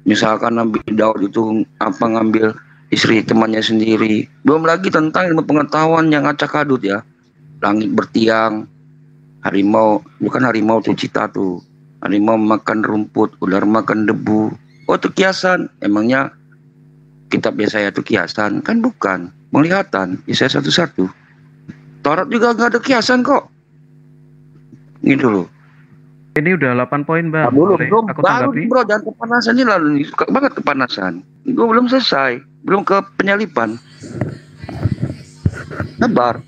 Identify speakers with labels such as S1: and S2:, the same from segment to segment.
S1: Misalkan Nabi Daud itu ngambil istri temannya sendiri. Belum lagi tentang ilmu pengetahuan yang acak adut ya. Langit bertiang, harimau, bukan harimau tuh cita tuh. Harimau makan rumput, ular makan debu. Oh itu kiasan. Emangnya kitab Yesaya itu kiasan? Kan bukan. Penglihatan, Yesaya 1:1. Taurat juga nggak ada kiasan kok. Gitu loh.
S2: Ini udah 8 poin, Bang.
S1: Belum,
S2: aku
S1: baru
S2: tanggapi?
S1: bro, jangan kepanasan ini lalu. Suka banget kepanasan. Gue belum selesai. Belum ke penyalipan. Sabar.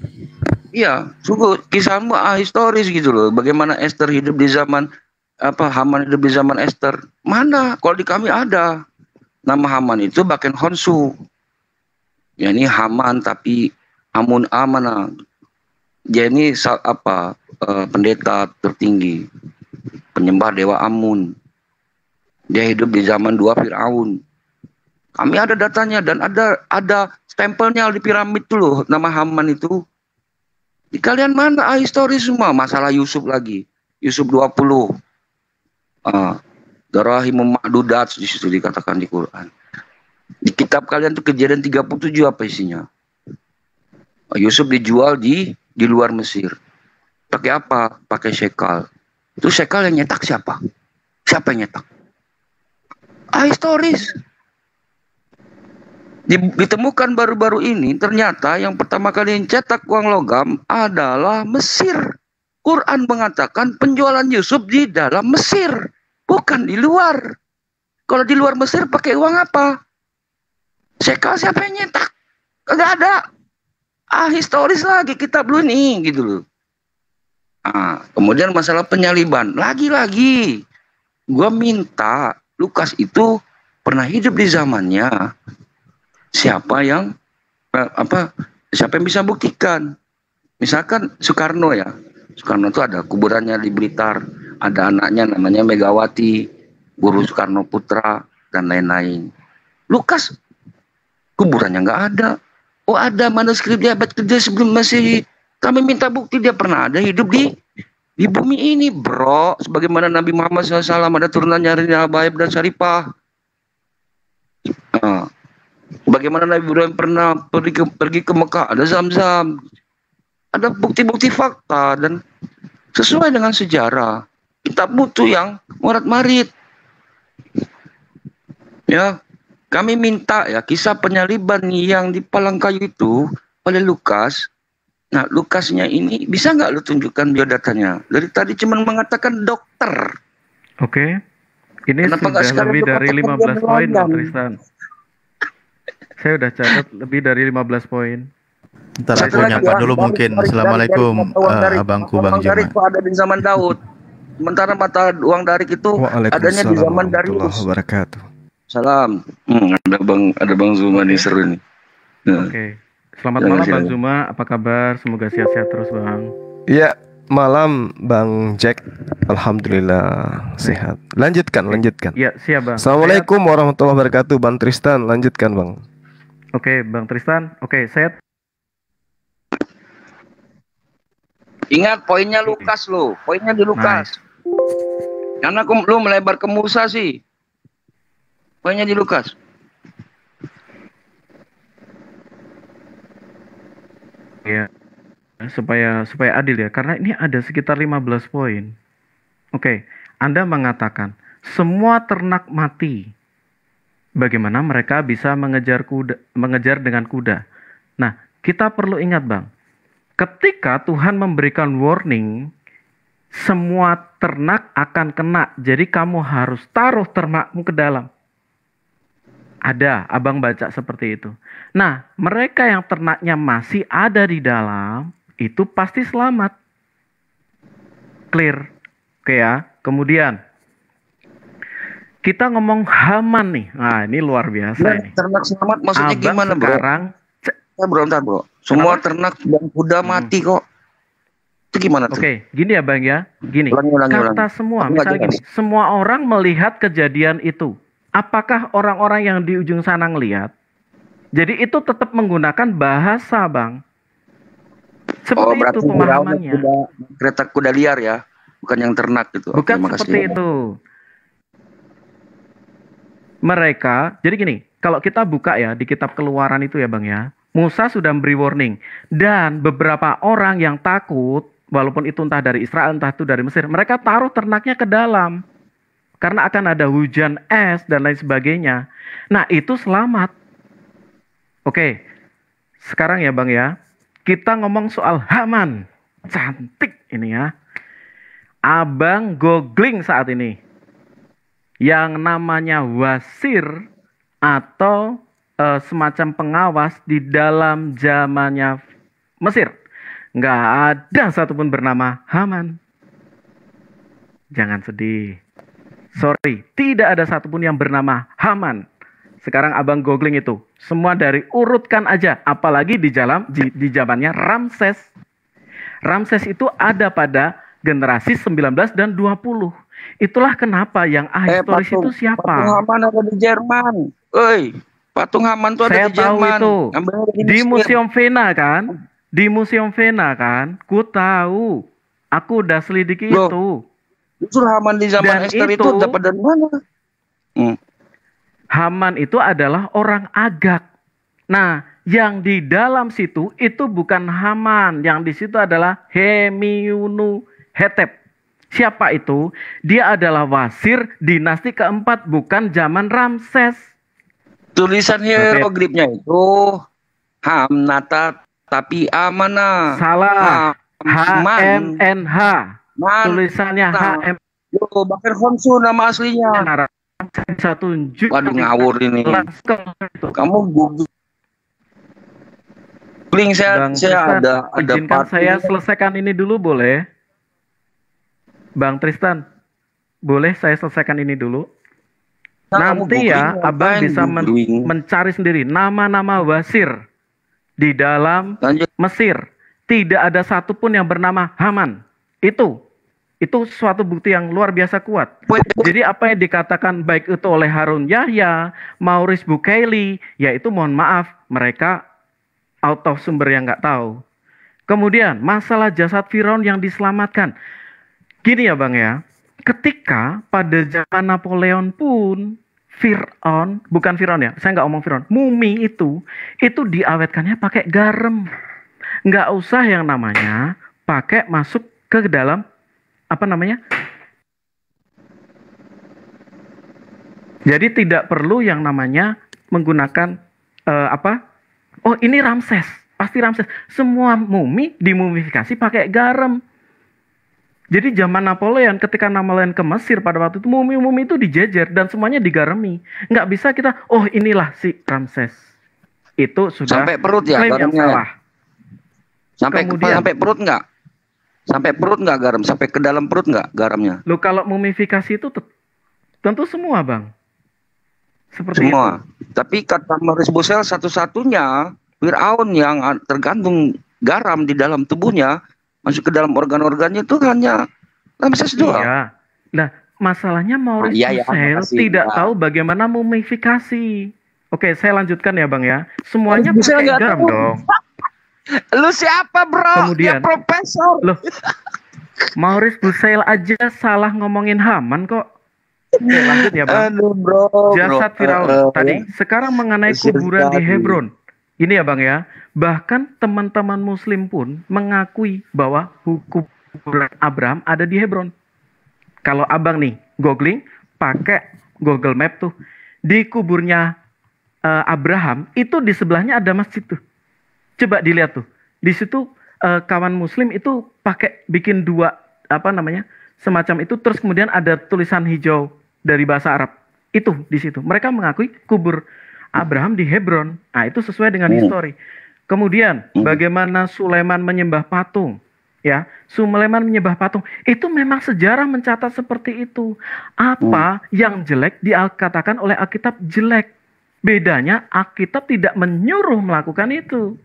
S1: Iya, sungguh kisahmu historis gitu loh. Bagaimana Esther hidup di zaman Haman hidup di zaman Esther. Mana? Kalau di kami ada. Nama Haman itu Baken Honsu. Ya ini Haman tapi Amun Amana. Dia ini pendeta tertinggi. Penyembah dewa Amun. Dia hidup di zaman 2 Firaun. Kami ada datanya dan ada stempelnya di piramid tuh loh, nama Haman itu. Di kalian mana historis semua? Masalah Yusuf lagi. Yusuf 20. Darahim ma'dudat di situ dikatakan di Quran. Di kitab kalian tuh Kejadian 37 apa isinya? Yusuf dijual di luar Mesir. Pakai apa? Pakai shekal. Itu shekal yang nyetak siapa? Siapa yang nyetak? Historis. Ditemukan baru-baru ini ternyata yang pertama kali cetak uang logam adalah Mesir. Quran mengatakan penjualan Yusuf di dalam Mesir, bukan di luar. Kalau di luar Mesir pakai uang apa? Shekal siapa yang nyetak? Kagak ada. Historis lagi kitab lu nih gitu loh. Kemudian masalah penyaliban. Lagi-lagi gua minta Lukas itu pernah hidup di zamannya. Siapa yang bisa buktikan? Misalkan Soekarno ya. Soekarno itu ada kuburannya di Blitar, ada anaknya namanya Megawati, Guru Soekarno Putra dan lain-lain. Lukas kuburannya nggak ada. Oh ada manuskrip dia abad kedua sebelum Masehi. Kami minta bukti dia pernah ada hidup di bumi ini, bro. Sebagaimana Nabi Muhammad SAW ada turunannya Rina Habaib dan Syarifah. Bagaimana Nabi Ibrahim pernah pergi ke Mekah, ada Zam-Zam. Ada bukti-bukti fakta dan sesuai dengan sejarah. Kita butuh yang morat-marit. Ya, kami minta ya kisah penyaliban yang di Palangkayu itu oleh Lukas. Nah, Lukasnya ini bisa nggak lu tunjukkan biodatanya? Dari tadi cuma mengatakan dokter.
S2: Oke. Ini kenapa sudah lebih dari 15 poin, Bang Tristan. Saya udah catat lebih dari 15 poin.
S3: Ntar aku nyapa dulu mungkin. Assalamualaikum abangku Bang Juma.
S1: Itu ada di zaman Daud. Sementara mata uang darik itu adanya di zaman Darius. Salam. Ada Bang Zuma nih seru nih.
S2: Oke. Selamat malam Bang Zuma, apa kabar? Semoga sehat-sehat terus Bang.
S4: Iya, malam Bang Jack. Alhamdulillah sehat. Lanjutkan.
S2: Iya, siap Bang.
S4: Assalamualaikum warahmatullahi wabarakatuh Bang Tristan. Lanjutkan Bang.
S2: Oke, Bang Tristan. Oke, saya
S1: ingat poinnya Lukas lo, poinnya di Lukas. Karena lu melebar ke Musa sih. Poinnya di Lukas.
S2: Ya, supaya adil ya, karena ini ada sekitar 15 poin. Oke, Anda mengatakan semua ternak mati. Bagaimana mereka bisa mengejar dengan kuda? Nah, kita perlu ingat Bang, ketika Tuhan memberikan warning, semua ternak akan kena. Jadi kamu harus taruh ternakmu ke dalam. Ada, abang baca seperti itu. Nah, mereka yang ternaknya masih ada di dalam, itu pasti selamat. Clear. Oke ya, kemudian kita ngomong Haman nih. Nah, ini luar biasa ini.
S1: Ternak selamat maksudnya
S2: abang
S1: gimana bro?
S2: Sekarang,
S1: bentar bro. Semua ternak dan kuda mati kok. Itu gimana tuh?
S2: Oke, gini ya bang ya. Gini,
S1: ulangi.
S2: Semua, misalnya gini. Semua orang melihat kejadian itu. Apakah orang-orang yang di ujung sana ngelihat? Jadi itu tetap menggunakan bahasa, Bang. Seperti itu pemahamannya.
S1: Kereta kuda liar ya, bukan yang ternak gitu.
S2: Bukan seperti itu. mereka, jadi gini, kalau kita buka ya di kitab Keluaran itu ya Bang ya, Musa sudah memberi warning dan beberapa orang yang takut, walaupun itu entah dari Israel entah itu dari Mesir, mereka taruh ternaknya ke dalam karena akan ada hujan es dan lain sebagainya. Nah itu selamat. Oke, sekarang ya Bang ya, kita ngomong soal Haman. Cantik ini ya. Abang googling saat ini yang namanya wasir atau semacam pengawas di dalam zamannya Mesir. Nggak ada satupun bernama Haman. Jangan sedih. Sorry, tidak ada satupun yang bernama Haman. Sekarang abang googling itu. Semua dari urutkan aja. Apalagi di zamannya Ramses. Ramses itu ada pada generasi 19 dan 20. Itulah kenapa yang ahistoris itu siapa?
S1: Patung Haman ada di Jerman. Patung Haman itu ada
S2: Saya
S1: di Jerman.
S2: tahu itu. Di Museum Vena kan? Di Museum Vena kan? Ku tahu. Aku udah selidiki itu.
S1: Justru Haman di zaman Esther itu dapat dari mana?
S2: Haman itu adalah orang Agag. Nah, yang di dalam situ itu bukan Haman, yang di situ adalah Hemiunu Hetep. Siapa itu? Dia adalah wasir dinasti keempat, bukan zaman Ramses. Tulisan
S1: hieroglifnya itu Hamnata tapi Amana.
S2: Salah. HMNH. Tulisannya HM.
S1: Bahkan Honsu nama aslinya.
S2: Bisa tunjuk.
S1: Waduh ngawur ini. Kamu googling saya ada
S2: izinkan saya selesaikan ini dulu boleh? Bang Tristan, boleh saya selesaikan ini dulu? Nanti ya abang bisa mencari sendiri nama-nama wasir di dalam Mesir. Tidak ada satupun yang bernama Haman. Itu suatu bukti yang luar biasa kuat. Jadi apa yang dikatakan baik itu oleh Harun Yahya, Maurice Bucaille, yaitu mohon maaf, mereka out of sumber yang nggak tahu. Kemudian masalah jasad Firaun yang diselamatkan. Gini ya Bang ya, ketika pada zaman Napoleon pun, Firaun, bukan Firaun ya, saya nggak ngomong Firaun, mumi itu diawetkannya pakai garam. Nggak usah yang namanya pakai masuk ke dalam apa namanya? Jadi tidak perlu yang namanya menggunakan oh ini Ramses, pasti Ramses. Semua mumi dimumifikasi pakai garam. Jadi zaman Napoleon, ketika Napoleon ke Mesir pada waktu itu mumi-mumi itu dijejer dan semuanya digarami. Nggak bisa kita, oh inilah si Ramses. Itu sudah
S1: sampai perut ya
S2: klaim yang salah.
S1: Sampai perut nggak? Sampai perut nggak garam? Sampai ke dalam perut nggak garamnya?
S2: Loh kalau mumifikasi itu tentu semua Bang. Seperti
S1: semua.
S2: Itu.
S1: Tapi kata Maurice Bucaille satu-satunya Firaun yang tergantung garam di dalam tubuhnya masuk ke dalam organ-organnya itu hanya Ramses doang.
S2: Iya. Nah masalahnya Maurice Bucaille tidak tahu bagaimana mumifikasi. Oke saya lanjutkan ya Bang ya. Semuanya pakai garam dong.
S1: Lu siapa bro?
S2: Kemudian,
S1: ya profesor.
S2: Loh, Maurice Bucaille aja salah ngomongin Haman kok. Oke, lanjut ya Bang.
S1: Aduh bro.
S2: Jasad Firaun tadi. Sekarang mengenai kuburan di Hebron. Ini ya Bang ya. Bahkan teman-teman Muslim pun mengakui bahwa kuburan Abraham ada di Hebron. Kalau Abang nih googling pakai Google Map tuh di kuburnya Abraham itu di sebelahnya ada masjid tuh. Coba dilihat tuh. Di situ kawan Muslim itu pakai bikin dua semacam itu terus kemudian ada tulisan hijau dari bahasa Arab. Itu di situ. Mereka mengakui kubur Abraham di Hebron. Nah, itu sesuai dengan histori. Kemudian bagaimana Sulaiman menyembah patung? Ya, Sulaiman menyembah patung. Itu memang sejarah mencatat seperti itu. Apa yang jelek dikatakan oleh Alkitab jelek. Bedanya Alkitab tidak menyuruh melakukan itu.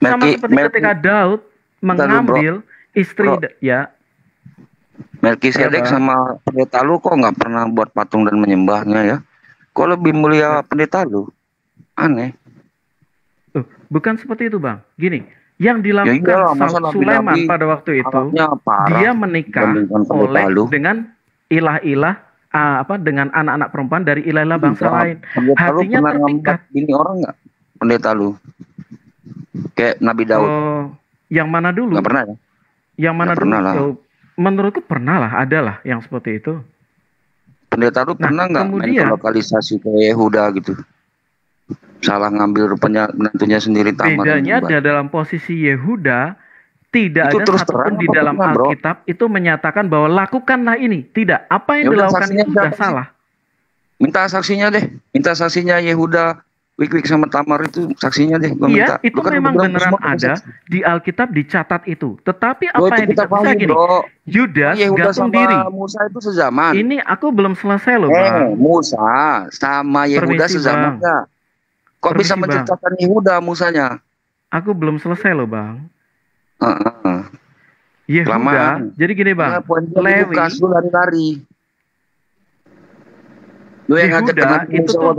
S2: Sama seperti ketika Daud mengambil istri
S1: Melkisedek sama pendeta lu kok nggak pernah buat patung dan menyembahnya ya? Kok lebih mulia pendeta lu? Aneh.
S2: Bukan seperti itu Bang. Gini, yang dilakukan Sulaiman pada waktu itu dia menikah dengan ilah-ilah dengan anak-anak perempuan dari ilah-ilah bangsa lain.
S1: Pendeta lu
S2: Hatinya
S1: pernah
S2: terpikat.
S1: ngambat bini orang nggak? Pendeta lu? Kayak Nabi Daud.
S2: Yang mana dulu?
S1: Nggak pernah ya?
S2: Yang mana
S1: Nggak
S2: dulu?
S1: pernah lah.
S2: Menurutku pernah lah, ada lah yang seperti itu.
S1: Pendeta lu pernah nggak main ke lokalisasi ke Yehuda gitu? Salah ngambil rupanya menantunya sendiri Tamar.
S2: Bedanya dalam posisi Yehuda, tidak
S1: itu
S2: ada
S1: terus
S2: satupun di dalam Alkitab itu menyatakan bahwa lakukanlah ini. Tidak, apa yang dilakukan itu sudah salah.
S1: Minta saksinya deh, minta saksinya Yehuda, Wik sama Tamar itu saksinya deh.
S2: Iya, itu memang beneran ada di Alkitab dicatat itu. Tetapi apa yang dikatakan gini, Yudas gantung diri.
S1: Musa itu sezaman.
S2: Ini aku belum selesai loh, Bang.
S1: Musa sama Yehuda sezaman nggak? Kok bisa menciptakan Yehuda Musanya?
S2: Aku belum selesai loh, Bang. Yehuda, jadi gini Bang, Lewi, Yehuda itu tuh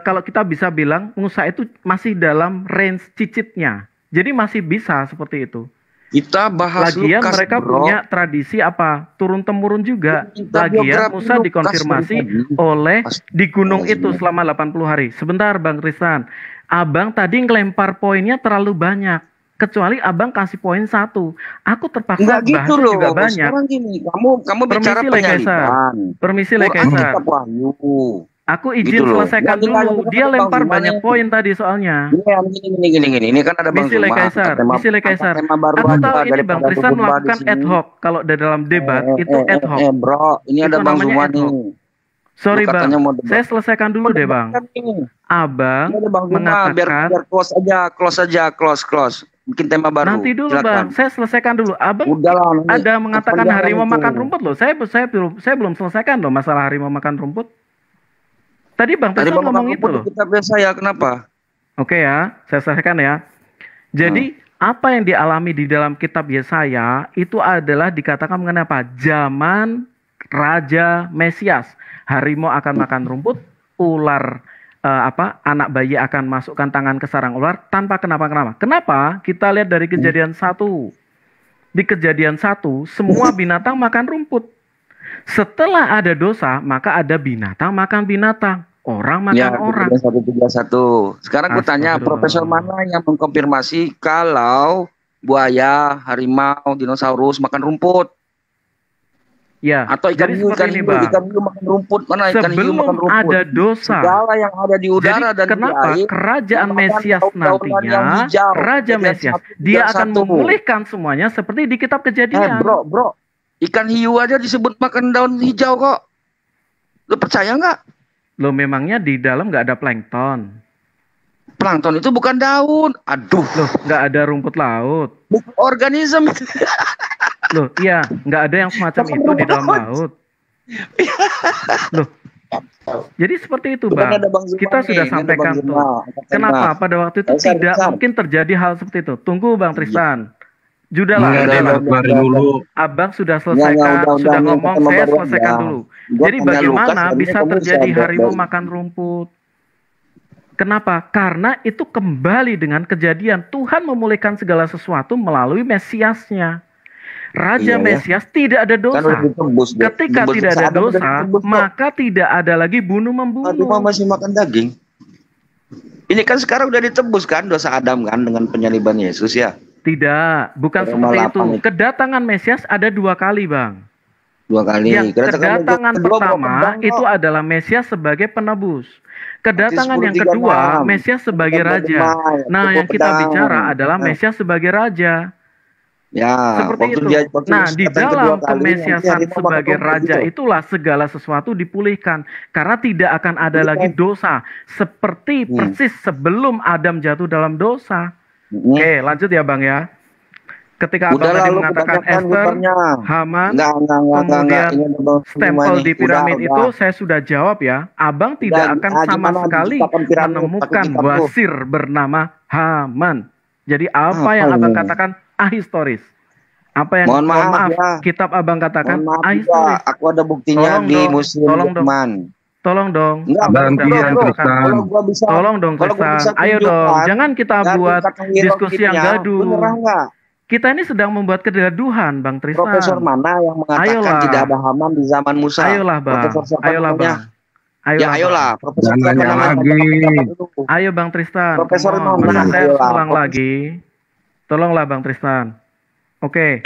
S2: kalau kita bisa bilang Musa itu masih dalam range cicitnya, jadi masih bisa seperti itu.
S1: Kita bahas
S2: Lagian Lukas, mereka punya tradisi apa turun temurun juga. Lagian Musa dikonfirmasi oleh di gunung itu selama 80 hari. Sebentar Bang Tristan, Abang tadi ngelempar poinnya terlalu banyak. Kecuali Abang kasih poin 1. Aku terpaksa
S1: bahas gitu
S2: juga banyak.
S1: Sekarang gini, kamu bicara penyaliban.
S2: Permisi Le Kaisar. Aku izin gitu selesaikan dulu. Dia lempar banyak poin tadi soalnya.
S1: Gini. Ini kan ada Bang
S2: Zuma. Misi Le Kaisar. Aku tahu ini Bang Tristan melakukan ad hoc. Kalau dalam debat itu ad hoc.
S1: Bro, ini ada Bang Zuma nih.
S2: Sorry Bang, saya selesaikan dulu deh Bang. Abang mengatakan
S1: close. Bikin tema baru.
S2: Nanti dulu Bang, saya selesaikan dulu. Abang ada mengatakan harimau makan rumput loh. Saya belum selesaikan loh masalah harimau makan rumput. Tadi Bang Tristan ngomong itu loh.
S1: Kita biasa ya, kenapa?
S2: Oke ya, saya selesaikan ya. Jadi apa yang dialami di dalam kitab Yesaya itu adalah dikatakan mengenai apa? Zaman Raja Mesias. Harimau akan makan rumput, ular anak bayi akan masukkan tangan ke sarang ular tanpa kenapa-kenapa. Kenapa? Kita lihat dari Kejadian 1. Di Kejadian 1 semua binatang makan rumput. Setelah ada dosa, maka ada binatang makan binatang. Orang makan orang.
S1: 131. Sekarang aku tanya, profesor mana yang mengkonfirmasi kalau buaya, harimau, dinosaurus makan rumput?
S2: Ya,
S1: atau ikan hiu makan rumput, mana ikan hiu makan rumput?
S2: Sebelum ada dosa,
S1: segala yang ada di udara dan
S2: kenapa
S1: di air,
S2: kerajaan Mesias nantinya, Raja Mesias, dia akan memulihkan semuanya seperti di kitab Kejadian.
S1: Bro, ikan hiu aja disebut makan daun hijau kok. Lo percaya nggak?
S2: Lo memangnya di dalam nggak ada plankton?
S1: Plankton itu bukan daun. Aduh.
S2: Loh, nggak ada rumput laut.
S1: Organisme.
S2: Loh, iya, nggak ada yang semacam itu di dalam laut. Loh, jadi seperti itu, Bang. Kita sudah sampaikan tuh. Kenapa pada waktu itu tidak mungkin terjadi hal seperti itu? Tunggu, Bang Tristan. Sudahlah. Abang sudah selesaikan, sudah ngomong, saya selesaikan dulu. Jadi bagaimana bisa terjadi harimau makan rumput? Kenapa? Karena itu kembali dengan Kejadian. Tuhan memulihkan segala sesuatu melalui Mesiasnya. Raja Mesias tidak ada dosa. Ketika tidak ada dosa, maka tidak ada lagi bunuh-membunuh.
S1: Harimau masih makan daging. Ini kan sekarang udah ditebus kan dosa Adam kan dengan penyaliban Yesus ya?
S2: Tidak, bukan seperti itu. Kedatangan Mesias ada 2 kali, Bang.
S1: 2 kali.
S2: Yang kedatangan pertama itu adalah Mesias sebagai penebus. Kedatangan yang kedua, Mesias sebagai raja. Nah, yang kita bicara adalah Mesias sebagai raja.
S1: Ya,
S2: seperti itu. Nah, di dalam kemesiasan sebagai raja itulah segala sesuatu dipulihkan. Karena tidak akan ada lagi dosa. Seperti persis sebelum Adam jatuh dalam dosa. Oke, lanjut ya Bang ya. Ketika Abang tadi mengatakan Esther, Haman, kemudian stempel di piramid itu, saya sudah jawab ya. Abang tidak akan sama sekali menemukan wasir bernama Haman. Jadi apa yang Abang katakan ahistoris. Apa yang mohon maaf ya. Kitab Abang katakan ahistoris.
S1: Aku ada buktinya di Muslim Lukman.
S2: Tolong dong.
S1: Tolong
S2: dong Tristan. Ayo dong. Jangan kita buat diskusi yang gaduh. Kita ini sedang membuat kegaduhan, Bang Tristan.
S1: Profesor mana yang mengatakan tidak ada Haman di zaman Musa?
S2: Ayolah, Bang.
S1: Profesor siapa
S2: Ayolah,
S1: namanya?
S2: Bang. Ayolah,
S1: Ayolah.
S2: Bang.
S1: Profesor siapa namanya?
S2: Ayo, Bang Tristan.
S1: Profesor
S2: Masa saya harus ulang lagi? Tolonglah, Bang Tristan. Oke.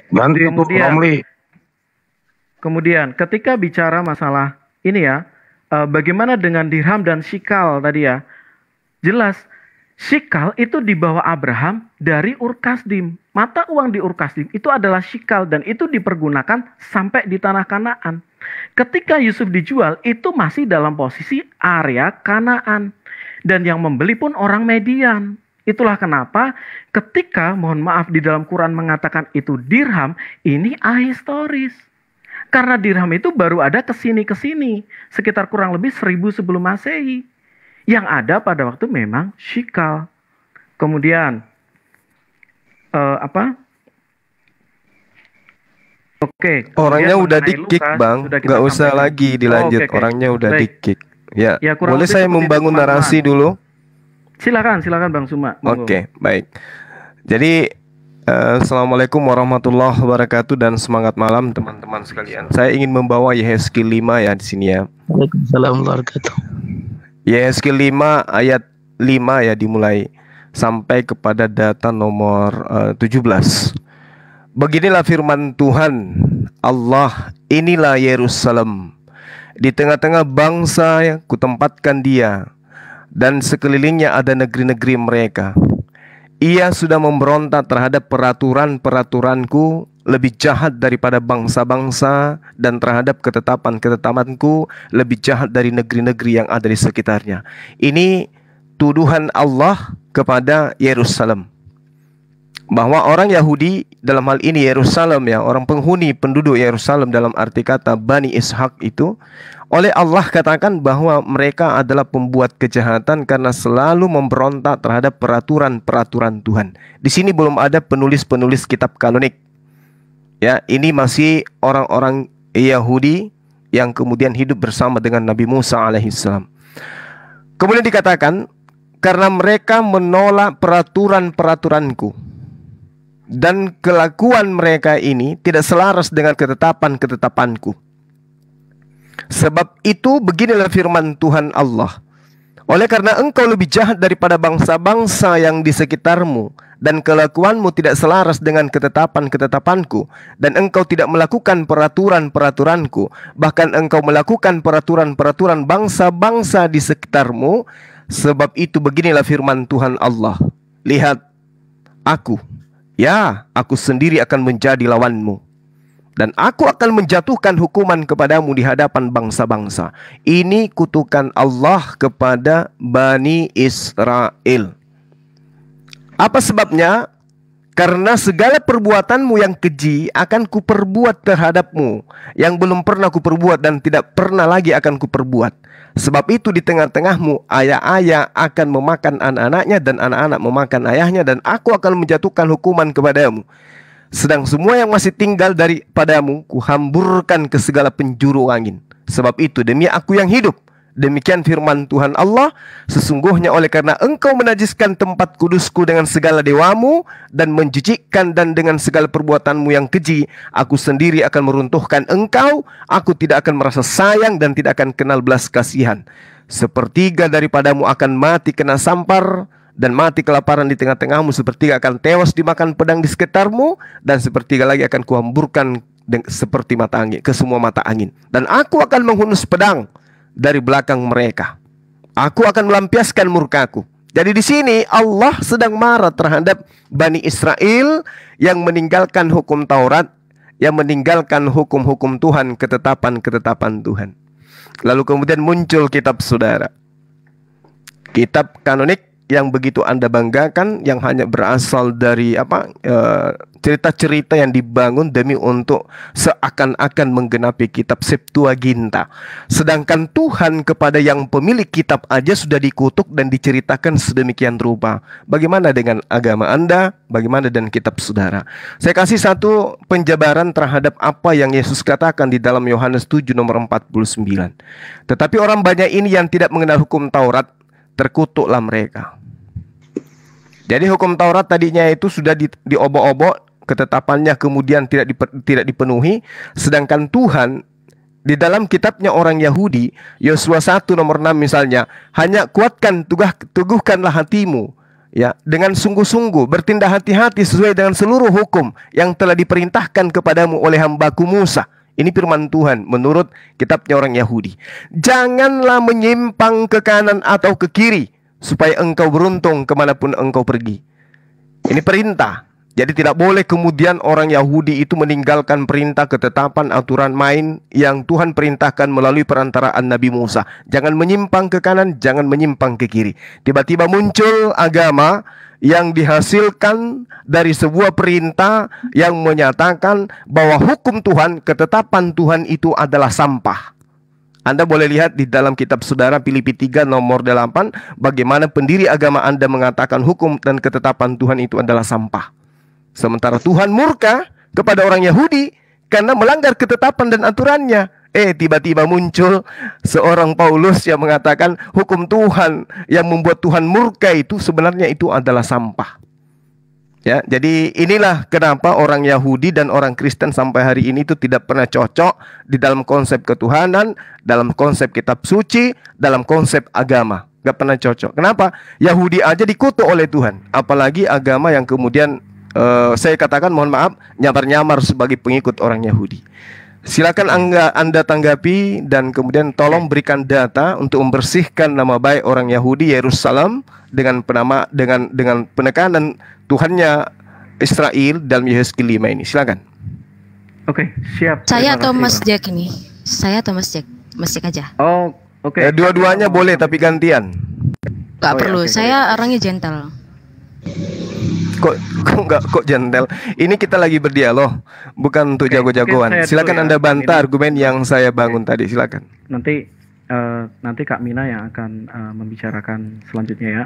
S2: Kemudian, ketika bicara masalah ini ya, bagaimana dengan dirham dan shikal tadi ya? Jelas, shikal itu dibawa Abraham dari Ur-Kasdim. Mata uang di Ur-Kasdim itu adalah shikal dan itu dipergunakan sampai di tanah Kanaan. Ketika Yusuf dijual, itu masih dalam posisi area Kanaan. Dan yang membeli pun orang Median. Itulah kenapa ketika, mohon maaf, di dalam Quran mengatakan itu dirham, ini ahistoris. Karena dirham itu baru ada kesini-kesini, sekitar kurang lebih 1000 sebelum Masehi. Yang ada pada waktu memang shikal. Kemudian, Oke.
S4: Orangnya udah di-kick, Bang. Nggak usah lagi dilanjut. Orangnya udah di-kick. Ya, boleh saya membangun narasi dulu?
S2: Silakan Bang Suma.
S4: Oke, baik. Jadi, Assalamualaikum warahmatullahi wabarakatuh dan semangat malam teman-teman sekalian. Saya ingin membawa Yehezkiel 5 ya di sini ya.
S5: Waalaikumsalam warahmatullahi wabarakatuh.
S4: Yehezkiel 5 ayat 5 ya dimulai sampai kepada data nomor 17. Beginilah firman Tuhan Allah, inilah Yerusalem, di tengah-tengah bangsa yang kutempatkan dia, dan sekelilingnya ada negeri-negeri mereka. Ia sudah memberontak terhadap peraturan-peraturanku, lebih jahat daripada bangsa-bangsa, dan terhadap ketetapan-ketetapanku lebih jahat dari negeri-negeri yang ada di sekitarnya. Ini tuduhan Allah kepada Yerusalem, bahwa orang Yahudi, dalam hal ini Yerusalem ya, orang penghuni penduduk Yerusalem dalam arti kata Bani Ishak itu, oleh Allah katakan bahwa mereka adalah pembuat kejahatan karena selalu memberontak terhadap peraturan-peraturan Tuhan. Di sini belum ada penulis-penulis kitab kanonik. Ya, ini masih orang-orang Yahudi yang kemudian hidup bersama dengan Nabi Musa alaihissalam. Kemudian dikatakan karena mereka menolak peraturan-peraturanku, dan kelakuan mereka ini tidak selaras dengan ketetapan-ketetapanku. Sebab itu beginilah firman Tuhan Allah, oleh karena engkau lebih jahat daripada bangsa-bangsa yang di sekitarmu, dan kelakuanmu tidak selaras dengan ketetapan-ketetapanku, dan engkau tidak melakukan peraturan-peraturanku, bahkan engkau melakukan peraturan-peraturan bangsa-bangsa di sekitarmu. Sebab itu beginilah firman Tuhan Allah, lihat, aku sendiri akan menjadi lawanmu, dan aku akan menjatuhkan hukuman kepadamu di hadapan bangsa-bangsa. Ini kutukan Allah kepada Bani Israel. Apa sebabnya? Karena segala perbuatanmu yang keji akan kuperbuat terhadapmu, yang belum pernah kuperbuat dan tidak pernah lagi akan kuperbuat. Sebab itu di tengah-tengahmu ayah-ayah akan memakan anak-anaknya, dan anak-anak memakan ayahnya, dan aku akan menjatuhkan hukuman kepadamu. Sedang semua yang masih tinggal daripadamu kuhamburkan ke segala penjuru angin. Sebab itu demi aku yang hidup, demikian firman Tuhan Allah, sesungguhnya oleh karena engkau menajiskan tempat kudusku dengan segala dewamu, dan menjijikkan dan dengan segala perbuatanmu yang keji, aku sendiri akan meruntuhkan engkau. Aku tidak akan merasa sayang dan tidak akan kenal belas kasihan. Sepertiga daripadamu akan mati kena sampar, dan mati kelaparan di tengah-tengahmu. Sepertiga akan tewas dimakan pedang di sekitarmu, dan sepertiga lagi akan kuhamburkan seperti mata angin, ke semua mata angin. Dan aku akan menghunus pedang dari belakang mereka. Aku akan melampiaskan murkaku. Jadi di sini Allah sedang marah terhadap Bani Israel yang meninggalkan hukum Taurat, yang meninggalkan hukum-hukum Tuhan, ketetapan-ketetapan Tuhan. Lalu kemudian muncul kitab saudara, kitab kanonik yang begitu Anda banggakan, yang hanya berasal dari cerita-cerita yang dibangun demi untuk seakan-akan menggenapi kitab Septuaginta. Sedangkan Tuhan kepada yang pemilik kitab aja sudah dikutuk dan diceritakan sedemikian rupa. Bagaimana dengan agama Anda? Bagaimana dengan kitab saudara? Saya kasih satu penjabaran terhadap apa yang Yesus katakan di dalam Yohanes 7 nomor 49. Tetapi orang banyak ini yang tidak mengenal hukum Taurat, terkutuklah mereka. Jadi hukum Taurat tadinya itu sudah diobok-obok ketetapannya kemudian tidak dipenuhi, sedangkan Tuhan di dalam kitabnya orang Yahudi, Yosua 1 nomor 6 misalnya, hanya kuatkan, teguhkanlah hatimu, ya, dengan sungguh-sungguh, bertindak hati-hati sesuai dengan seluruh hukum yang telah diperintahkan kepadamu oleh hambaku Musa. Ini firman Tuhan menurut kitabnya orang Yahudi. Janganlah menyimpang ke kanan atau ke kiri, supaya engkau beruntung kemanapun engkau pergi. Ini perintah. Jadi tidak boleh kemudian orang Yahudi itu meninggalkan perintah, ketetapan, aturan main yang Tuhan perintahkan melalui perantaraan Nabi Musa. Jangan menyimpang ke kanan, jangan menyimpang ke kiri. Tiba-tiba muncul agama yang dihasilkan dari sebuah perintah yang menyatakan bahwa hukum Tuhan, ketetapan Tuhan itu adalah sampah. Anda boleh lihat di dalam kitab saudara Filipi 3 nomor 8, bagaimana pendiri agama Anda mengatakan hukum dan ketetapan Tuhan itu adalah sampah. Sementara Tuhan murka kepada orang Yahudi karena melanggar ketetapan dan aturannya. Tiba-tiba muncul seorang Paulus yang mengatakan hukum Tuhan yang membuat Tuhan murka itu sebenarnya itu adalah sampah. Ya, jadi inilah kenapa orang Yahudi dan orang Kristen sampai hari ini itu tidak pernah cocok di dalam konsep ketuhanan, dalam konsep kitab suci, dalam konsep agama. Gak pernah cocok. Kenapa? Yahudi aja dikutuk oleh Tuhan, apalagi agama yang kemudian saya katakan mohon maaf nyamar-nyamar sebagai pengikut orang Yahudi. Silakan Anda tanggapi dan kemudian tolong berikan data untuk membersihkan nama baik orang Yahudi Yerusalem dengan penekanan Tuhannya Israel dalam Yehezkiel 5 ini. Silakan.
S2: Oke, siap.
S6: Saya atau Mas Jack ini? Saya atau Mas Jack? Mas Jack aja.
S2: Oh, oke.
S4: Dua-duanya boleh tapi gantian.
S6: Gak perlu, saya orangnya gentle.
S4: Kok gentle? Ini kita lagi berdialog, bukan untuk jago-jagoan. Silakan Anda bantah argumen yang saya bangun tadi. Silakan.
S2: Nanti Kak Mina yang akan membicarakan selanjutnya ya.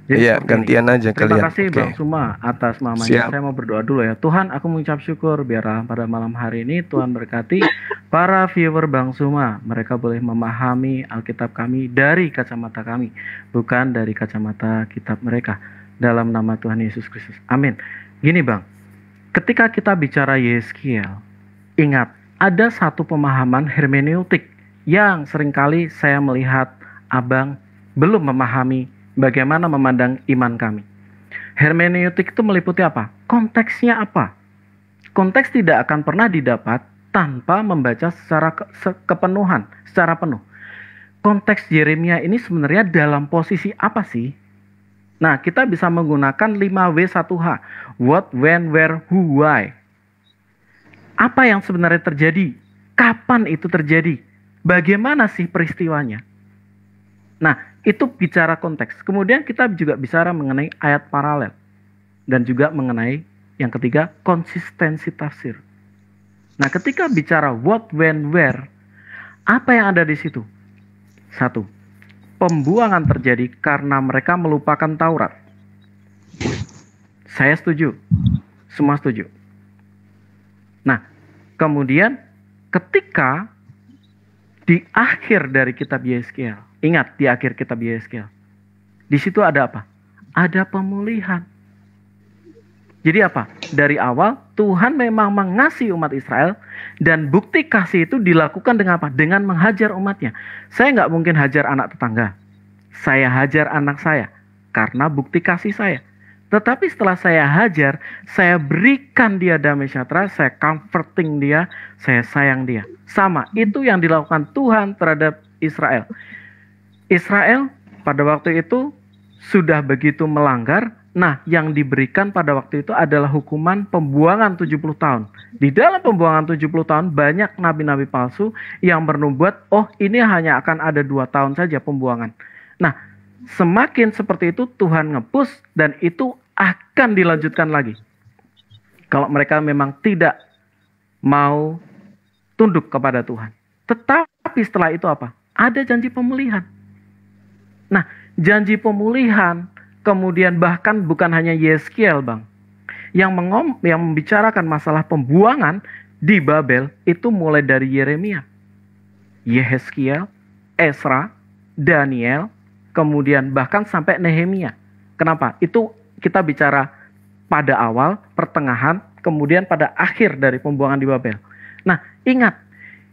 S2: Jadi
S4: iya, gantian aja kalian.
S2: Terima kasih Bang Suma atas mamanya. Saya mau berdoa dulu ya. Tuhan, aku mengucap syukur biarlah pada malam hari ini Tuhan berkati para viewer Bang Suma. Mereka boleh memahami Alkitab kami dari kacamata kami, bukan dari kacamata kitab mereka. Dalam nama Tuhan Yesus Kristus. Amin. Gini Bang, ketika kita bicara Yehezkiel, ingat ada satu pemahaman hermeneutik yang seringkali saya melihat Abang belum memahami bagaimana memandang iman kami. Hermeneutik itu meliputi apa? Konteksnya apa? Konteks tidak akan pernah didapat tanpa membaca secara kepenuhan, secara penuh. Konteks Yeremia ini sebenarnya dalam posisi apa sih? Nah, kita bisa menggunakan 5W1H. What, when, where, who, why. Apa yang sebenarnya terjadi? Kapan itu terjadi? Bagaimana sih peristiwanya? Nah, itu bicara konteks. Kemudian kita juga bicara mengenai ayat paralel. Dan juga mengenai yang ketiga, konsistensi tafsir. Nah, ketika bicara what, when, where, apa yang ada di situ? Satu, pembuangan terjadi karena mereka melupakan Taurat. Saya setuju. Semua setuju. Nah, kemudian ketika di akhir dari kitab Yehezkiel, ingat di akhir kitab Yehezkiel, di situ ada apa? Ada pemulihan. Jadi apa? Dari awal Tuhan memang mengasihi umat Israel dan bukti kasih itu dilakukan dengan apa? Dengan menghajar umatnya. Saya nggak mungkin hajar anak tetangga. Saya hajar anak saya karena bukti kasih saya. Tetapi setelah saya hajar, saya berikan dia damai sejahtera, saya comforting dia, saya sayang dia. Sama, itu yang dilakukan Tuhan terhadap Israel. Israel pada waktu itu sudah begitu melanggar. Nah, yang diberikan pada waktu itu adalah hukuman pembuangan 70 tahun. Di dalam pembuangan 70 tahun, banyak nabi-nabi palsu yang bernubuat, oh ini hanya akan ada 2 tahun saja pembuangan. Nah, semakin seperti itu Tuhan nge-push dan itu akan dilanjutkan lagi. Kalau mereka memang tidak mau tunduk kepada Tuhan. Tetapi setelah itu apa? Ada janji pemulihan. Nah, janji pemulihan kemudian bahkan bukan hanya Yehezkiel, Bang. Yang membicarakan masalah pembuangan di Babel itu mulai dari Yeremia, Yehezkiel, Esra, Daniel, kemudian bahkan sampai Nehemia. Kenapa? Itu kita bicara pada awal, pertengahan, kemudian pada akhir dari pembuangan di Babel. Nah, ingat,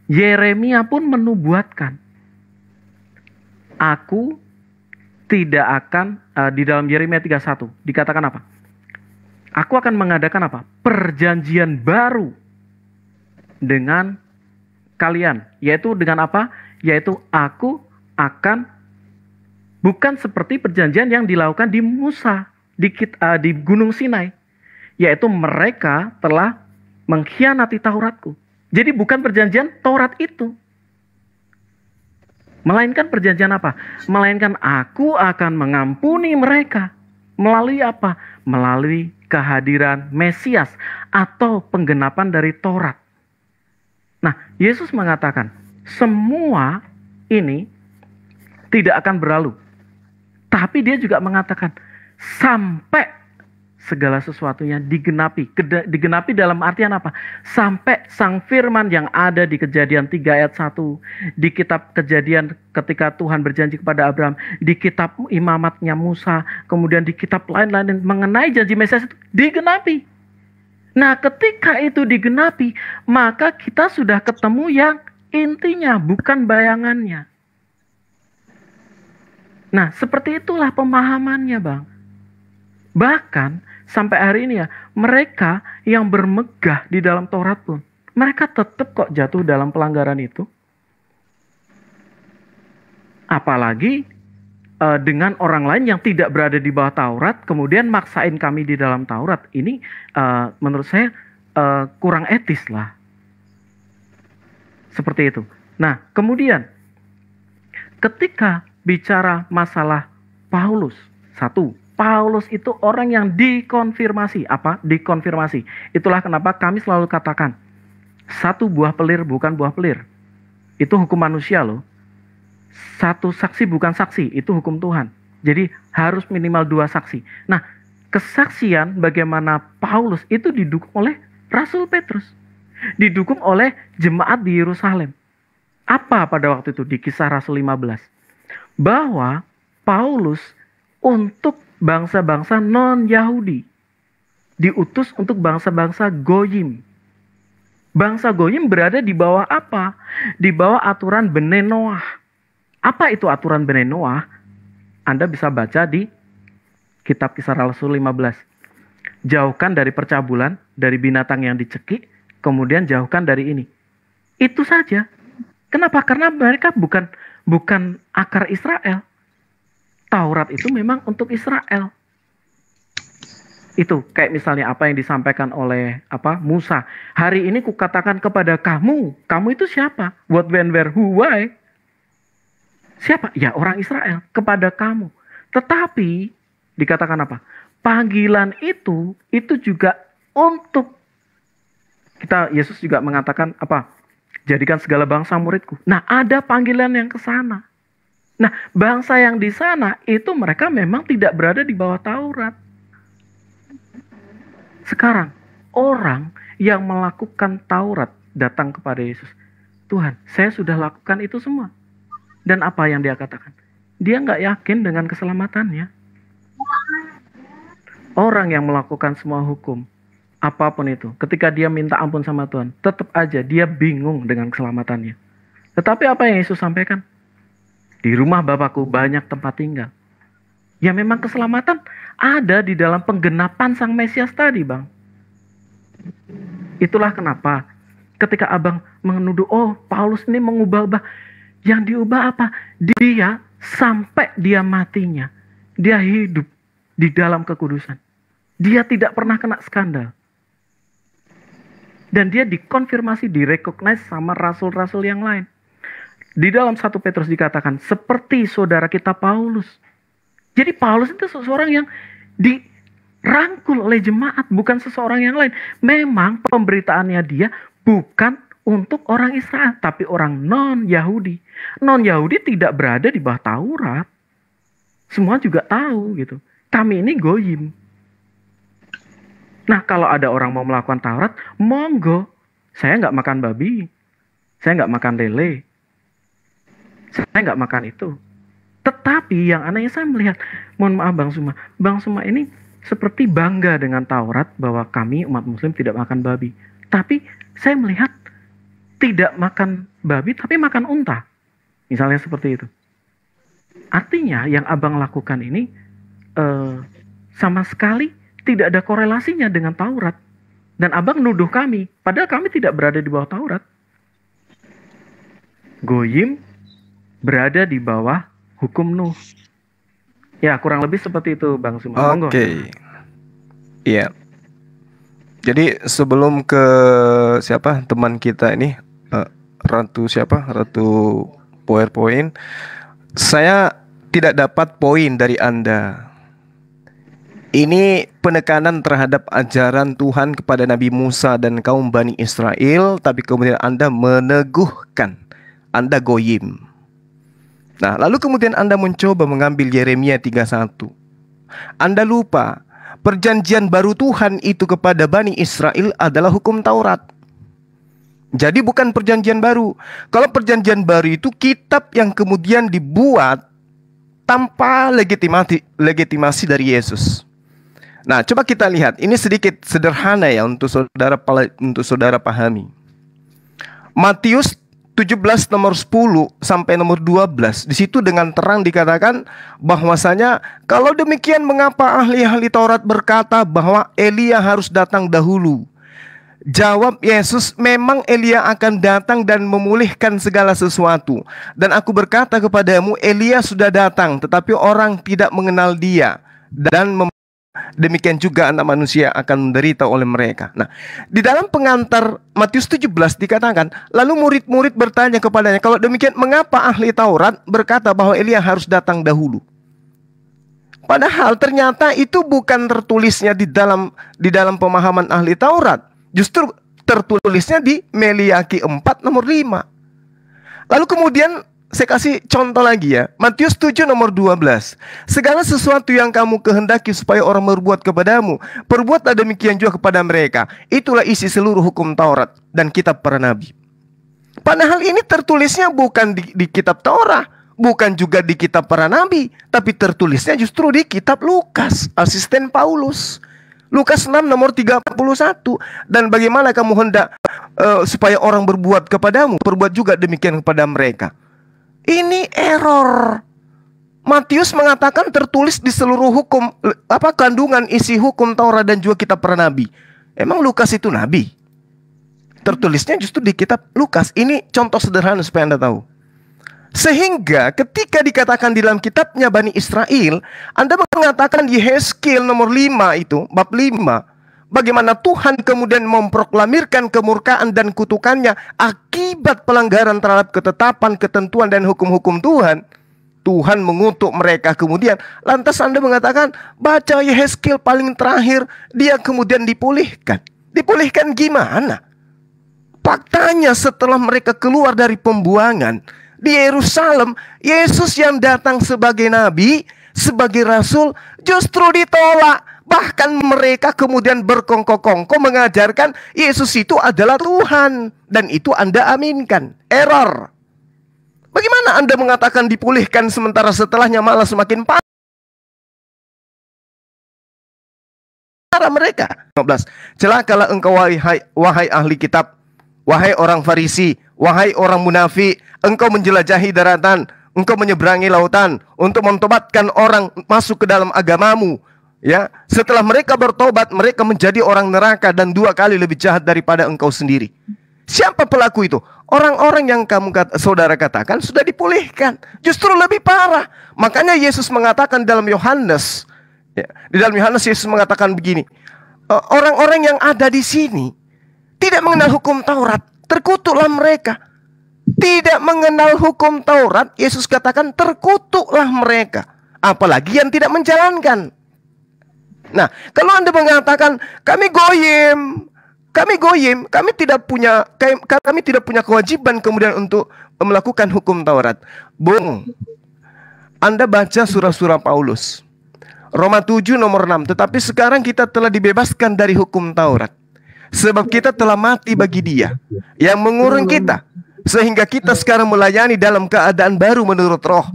S2: Yeremia pun menubuatkan, aku tidak akan, di dalam Yeremia 31 dikatakan apa? Aku akan mengadakan apa? Perjanjian baru dengan kalian. Yaitu dengan apa? Yaitu aku akan, bukan seperti perjanjian yang dilakukan di Musa, di Gunung Sinai. Yaitu mereka telah mengkhianati Tauratku. Jadi bukan perjanjian Taurat itu. Melainkan perjanjian apa? Melainkan aku akan mengampuni mereka. Melalui apa? Melalui kehadiran Mesias atau penggenapan dari Taurat. Nah, Yesus mengatakan, semua ini tidak akan berlalu. Tapi dia juga mengatakan, sampai segala sesuatunya digenapi. Digenapi dalam artian apa? Sampai sang firman yang ada di Kejadian 3 ayat 1, di kitab Kejadian ketika Tuhan berjanji kepada Abraham, di kitab imamatnya Musa, kemudian di kitab lain-lain mengenai janji Mesias itu digenapi. Nah, ketika itu digenapi, maka kita sudah ketemu yang intinya, bukan bayangannya. Nah, seperti itulah pemahamannya, Bang. Bahkan sampai hari ini ya, mereka yang bermegah di dalam Taurat pun, mereka tetap kok jatuh dalam pelanggaran itu. Apalagi dengan orang lain yang tidak berada di bawah Taurat, kemudian maksain kami di dalam Taurat. Ini menurut saya kurang etis lah. Seperti itu. Nah, kemudian ketika bicara masalah Paulus, satu, Paulus itu orang yang dikonfirmasi. Apa? Dikonfirmasi. Itulah kenapa kami selalu katakan, satu buah pelir bukan buah pelir. Itu hukum manusia loh. Satu saksi bukan saksi, itu hukum Tuhan. Jadi harus minimal 2 saksi. Nah, kesaksian bagaimana Paulus itu didukung oleh Rasul Petrus. Didukung oleh jemaat di Yerusalem. Apa pada waktu itu di Kisah Rasul 15? Bahwa Paulus untuk bangsa-bangsa non-Yahudi diutus untuk bangsa-bangsa Goyim. Bangsa Goyim berada di bawah apa? Di bawah aturan Bene Noah. Apa itu aturan Bene Noah? Anda bisa baca di kitab Kisah Rasul 15. Jauhkan dari percabulan, dari binatang yang dicekik, kemudian jauhkan dari ini. Itu saja. Kenapa? Karena mereka bukan akar Israel. Taurat itu memang untuk Israel. Itu kayak misalnya apa yang disampaikan oleh Musa. Hari ini kukatakan kepada kamu. Kamu itu siapa? What, when, where, who, why? Siapa? Ya orang Israel. Kepada kamu. Tetapi dikatakan apa? Panggilan itu juga untuk kita. Yesus juga mengatakan apa? Jadikan segala bangsa muridku. Nah, ada panggilan yang ke sana. Nah, bangsa yang di sana itu mereka memang tidak berada di bawah Taurat. Sekarang, orang yang melakukan Taurat datang kepada Yesus. Tuhan, saya sudah lakukan itu semua. Dan apa yang dia katakan? Dia nggak yakin dengan keselamatannya. Orang yang melakukan semua hukum, apapun itu, ketika dia minta ampun sama Tuhan, tetap aja dia bingung dengan keselamatannya. Tetapi apa yang Yesus sampaikan? Di rumah Bapakku banyak tempat tinggal. Ya memang keselamatan ada di dalam penggenapan Sang Mesias tadi, Bang. Itulah kenapa ketika Abang menuduh, Paulus ini mengubah-ubah. Yang diubah apa? Dia sampai dia matinya, dia hidup di dalam kekudusan. Dia tidak pernah kena skandal. Dan dia dikonfirmasi, direcognize sama rasul-rasul yang lain. Di dalam 1 Petrus dikatakan, seperti saudara kita Paulus. Jadi Paulus itu seseorang yang dirangkul oleh jemaat, bukan seseorang yang lain. Memang pemberitaannya dia bukan untuk orang Israel, tapi orang non-Yahudi. Non-Yahudi tidak berada di bawah Taurat. Semua juga tahu gitu. Kami ini Goyim. Nah, kalau ada orang mau melakukan Taurat, monggo. Saya nggak makan babi. Saya nggak makan lele. Saya nggak makan itu. Tetapi yang anehnya saya melihat, mohon maaf Bang Suma ini seperti bangga dengan Taurat bahwa kami umat muslim tidak makan babi. Tapi saya melihat tidak makan babi tapi makan unta. Misalnya seperti itu. Artinya yang abang lakukan ini sama sekali tidak ada korelasinya dengan Taurat. Dan abang nuduh kami, padahal kami tidak berada di bawah Taurat. Goyim berada di bawah hukum Nuh. Ya, kurang lebih seperti itu, Bang Suma.
S4: Oke. Iya. Jadi sebelum ke siapa teman kita ini, Ratu PowerPoint, saya tidak dapat poin dari Anda. Ini penekanan terhadap ajaran Tuhan kepada Nabi Musa dan kaum Bani Israel, tapi kemudian Anda meneguhkan Anda goyim. Nah, lalu kemudian Anda mencoba mengambil Yeremia 31. Anda lupa perjanjian baru Tuhan itu kepada Bani Israel adalah hukum Taurat. Jadi bukan perjanjian baru. Kalau perjanjian baru itu kitab yang kemudian dibuat tanpa legitimasi dari Yesus. Nah, coba kita lihat. Ini sedikit sederhana ya untuk saudara pahami. Matius 17 nomor 10 sampai nomor 12. Di situ dengan terang dikatakan bahwasanya kalau demikian mengapa ahli-ahli Taurat berkata bahwa Elia harus datang dahulu? Jawab Yesus, memang Elia akan datang dan memulihkan segala sesuatu. Dan aku berkata kepadamu, Elia sudah datang, tetapi orang tidak mengenal dia. Dan demikian juga anak manusia akan menderita oleh mereka. Nah, di dalam pengantar Matius 17 dikatakan, lalu murid-murid bertanya kepadanya, kalau demikian mengapa ahli Taurat berkata bahwa Elia harus datang dahulu? Padahal ternyata itu bukan tertulisnya di dalam pemahaman ahli Taurat. Justru tertulisnya di Meliaki 4 nomor 5. Lalu kemudian saya kasih contoh lagi ya. Matius 7 nomor 12. Segala sesuatu yang kamu kehendaki supaya orang berbuat kepadamu, perbuatlah demikian juga kepada mereka. Itulah isi seluruh hukum Taurat dan kitab para nabi. Padahal ini tertulisnya bukan di kitab Taurat, bukan juga di kitab para nabi, tapi tertulisnya justru di kitab Lukas, asisten Paulus. Lukas 6 nomor 31. Dan bagaimana kamu hendak supaya orang berbuat kepadamu, perbuat juga demikian kepada mereka. Ini error. Matius mengatakan tertulis di seluruh hukum, kandungan isi hukum Taurat dan juga kitab para nabi. Emang Lukas itu nabi? Tertulisnya justru di kitab Lukas. Ini contoh sederhana supaya Anda tahu. Sehingga ketika dikatakan di dalam kitabnya Bani Israel, Anda mengatakan di Yehezkiel nomor 5 itu, bab 5, bagaimana Tuhan kemudian memproklamirkan kemurkaan dan kutukannya akibat pelanggaran terhadap ketetapan, ketentuan dan hukum-hukum Tuhan. Tuhan mengutuk mereka kemudian. Lantas Anda mengatakan, baca Yehezkiel paling terakhir, dia kemudian dipulihkan. Dipulihkan gimana? Faktanya setelah mereka keluar dari pembuangan di Yerusalem, Yesus yang datang sebagai nabi, sebagai rasul, justru ditolak. Bahkan mereka kemudian berkongkong-kongkong mengajarkan Yesus itu adalah Tuhan. Dan itu Anda aminkan. Error. Bagaimana Anda mengatakan dipulihkan sementara setelahnya malah semakin parah mereka? 15. Celakalah engkau wahai ahli kitab, wahai orang Farisi, wahai orang munafik, engkau menjelajahi daratan, engkau menyeberangi lautan untuk mentobatkan orang masuk ke dalam agamamu. Ya, setelah mereka bertobat, mereka menjadi orang neraka dan 2 kali lebih jahat daripada engkau sendiri. Siapa pelaku itu? Orang-orang yang saudara katakan sudah dipulihkan. Justru lebih parah. Makanya Yesus mengatakan dalam Yohanes, ya, di dalam Yohanes Yesus mengatakan begini, orang-orang yang ada di sini tidak mengenal hukum Taurat, terkutuklah mereka. Tidak mengenal hukum Taurat, Yesus katakan terkutuklah mereka. Apalagi yang tidak menjalankan. Nah, kalau Anda mengatakan kami goyim, kami tidak punya kewajiban kemudian untuk melakukan hukum Taurat. Bung, Anda baca surah-surah Paulus. Roma 7 nomor 6. Tetapi sekarang kita telah dibebaskan dari hukum Taurat, sebab kita telah mati bagi Dia yang mengurung kita, sehingga kita sekarang melayani dalam keadaan baru menurut roh.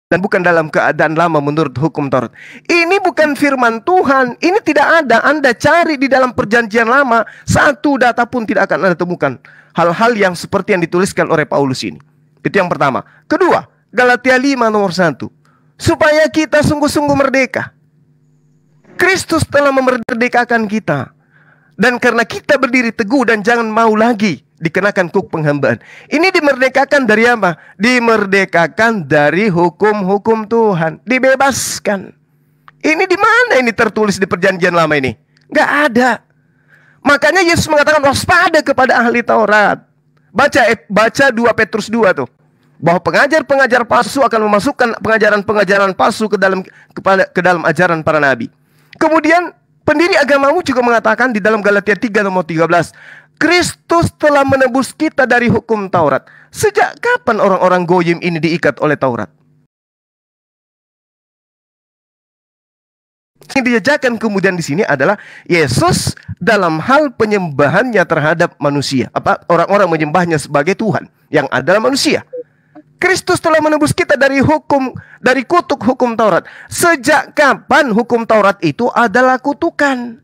S4: dan bukan dalam keadaan lama menurut hukum Taurat. Ini bukan firman Tuhan. Ini tidak ada. Anda cari di dalam perjanjian lama, satu data pun tidak akan Anda temukan hal-hal yang seperti yang dituliskan oleh Paulus ini. Itu yang pertama. Kedua, Galatia 5 nomor 1. Supaya kita sungguh-sungguh merdeka. Kristus telah memerdekakan kita. Dan karena kita berdiri teguh dan jangan mau lagi dikenakan kuk penghambaan. Ini dimerdekakan dari apa? Dimerdekakan dari hukum-hukum Tuhan. Dibebaskan. Ini di mana ini tertulis di perjanjian lama ini? Nggak ada. Makanya Yesus mengatakan waspada kepada ahli Taurat. Baca 2 Petrus 2 tuh. Bahwa pengajar-pengajar palsu akan memasukkan pengajaran-pengajaran palsu ke dalam ajaran para nabi. Kemudian pendiri agamamu juga mengatakan di dalam Galatia 3 nomor 13. Kristus telah menebus kita dari hukum Taurat. Sejak kapan orang-orang goyim ini diikat oleh Taurat? Yang diajarkan kemudian di sini adalah Yesus dalam hal penyembahannya terhadap manusia. Orang-orang menyembahnya sebagai Tuhan yang adalah manusia. Kristus telah menebus kita dari kutuk hukum Taurat. Sejak kapan hukum Taurat itu adalah kutukan?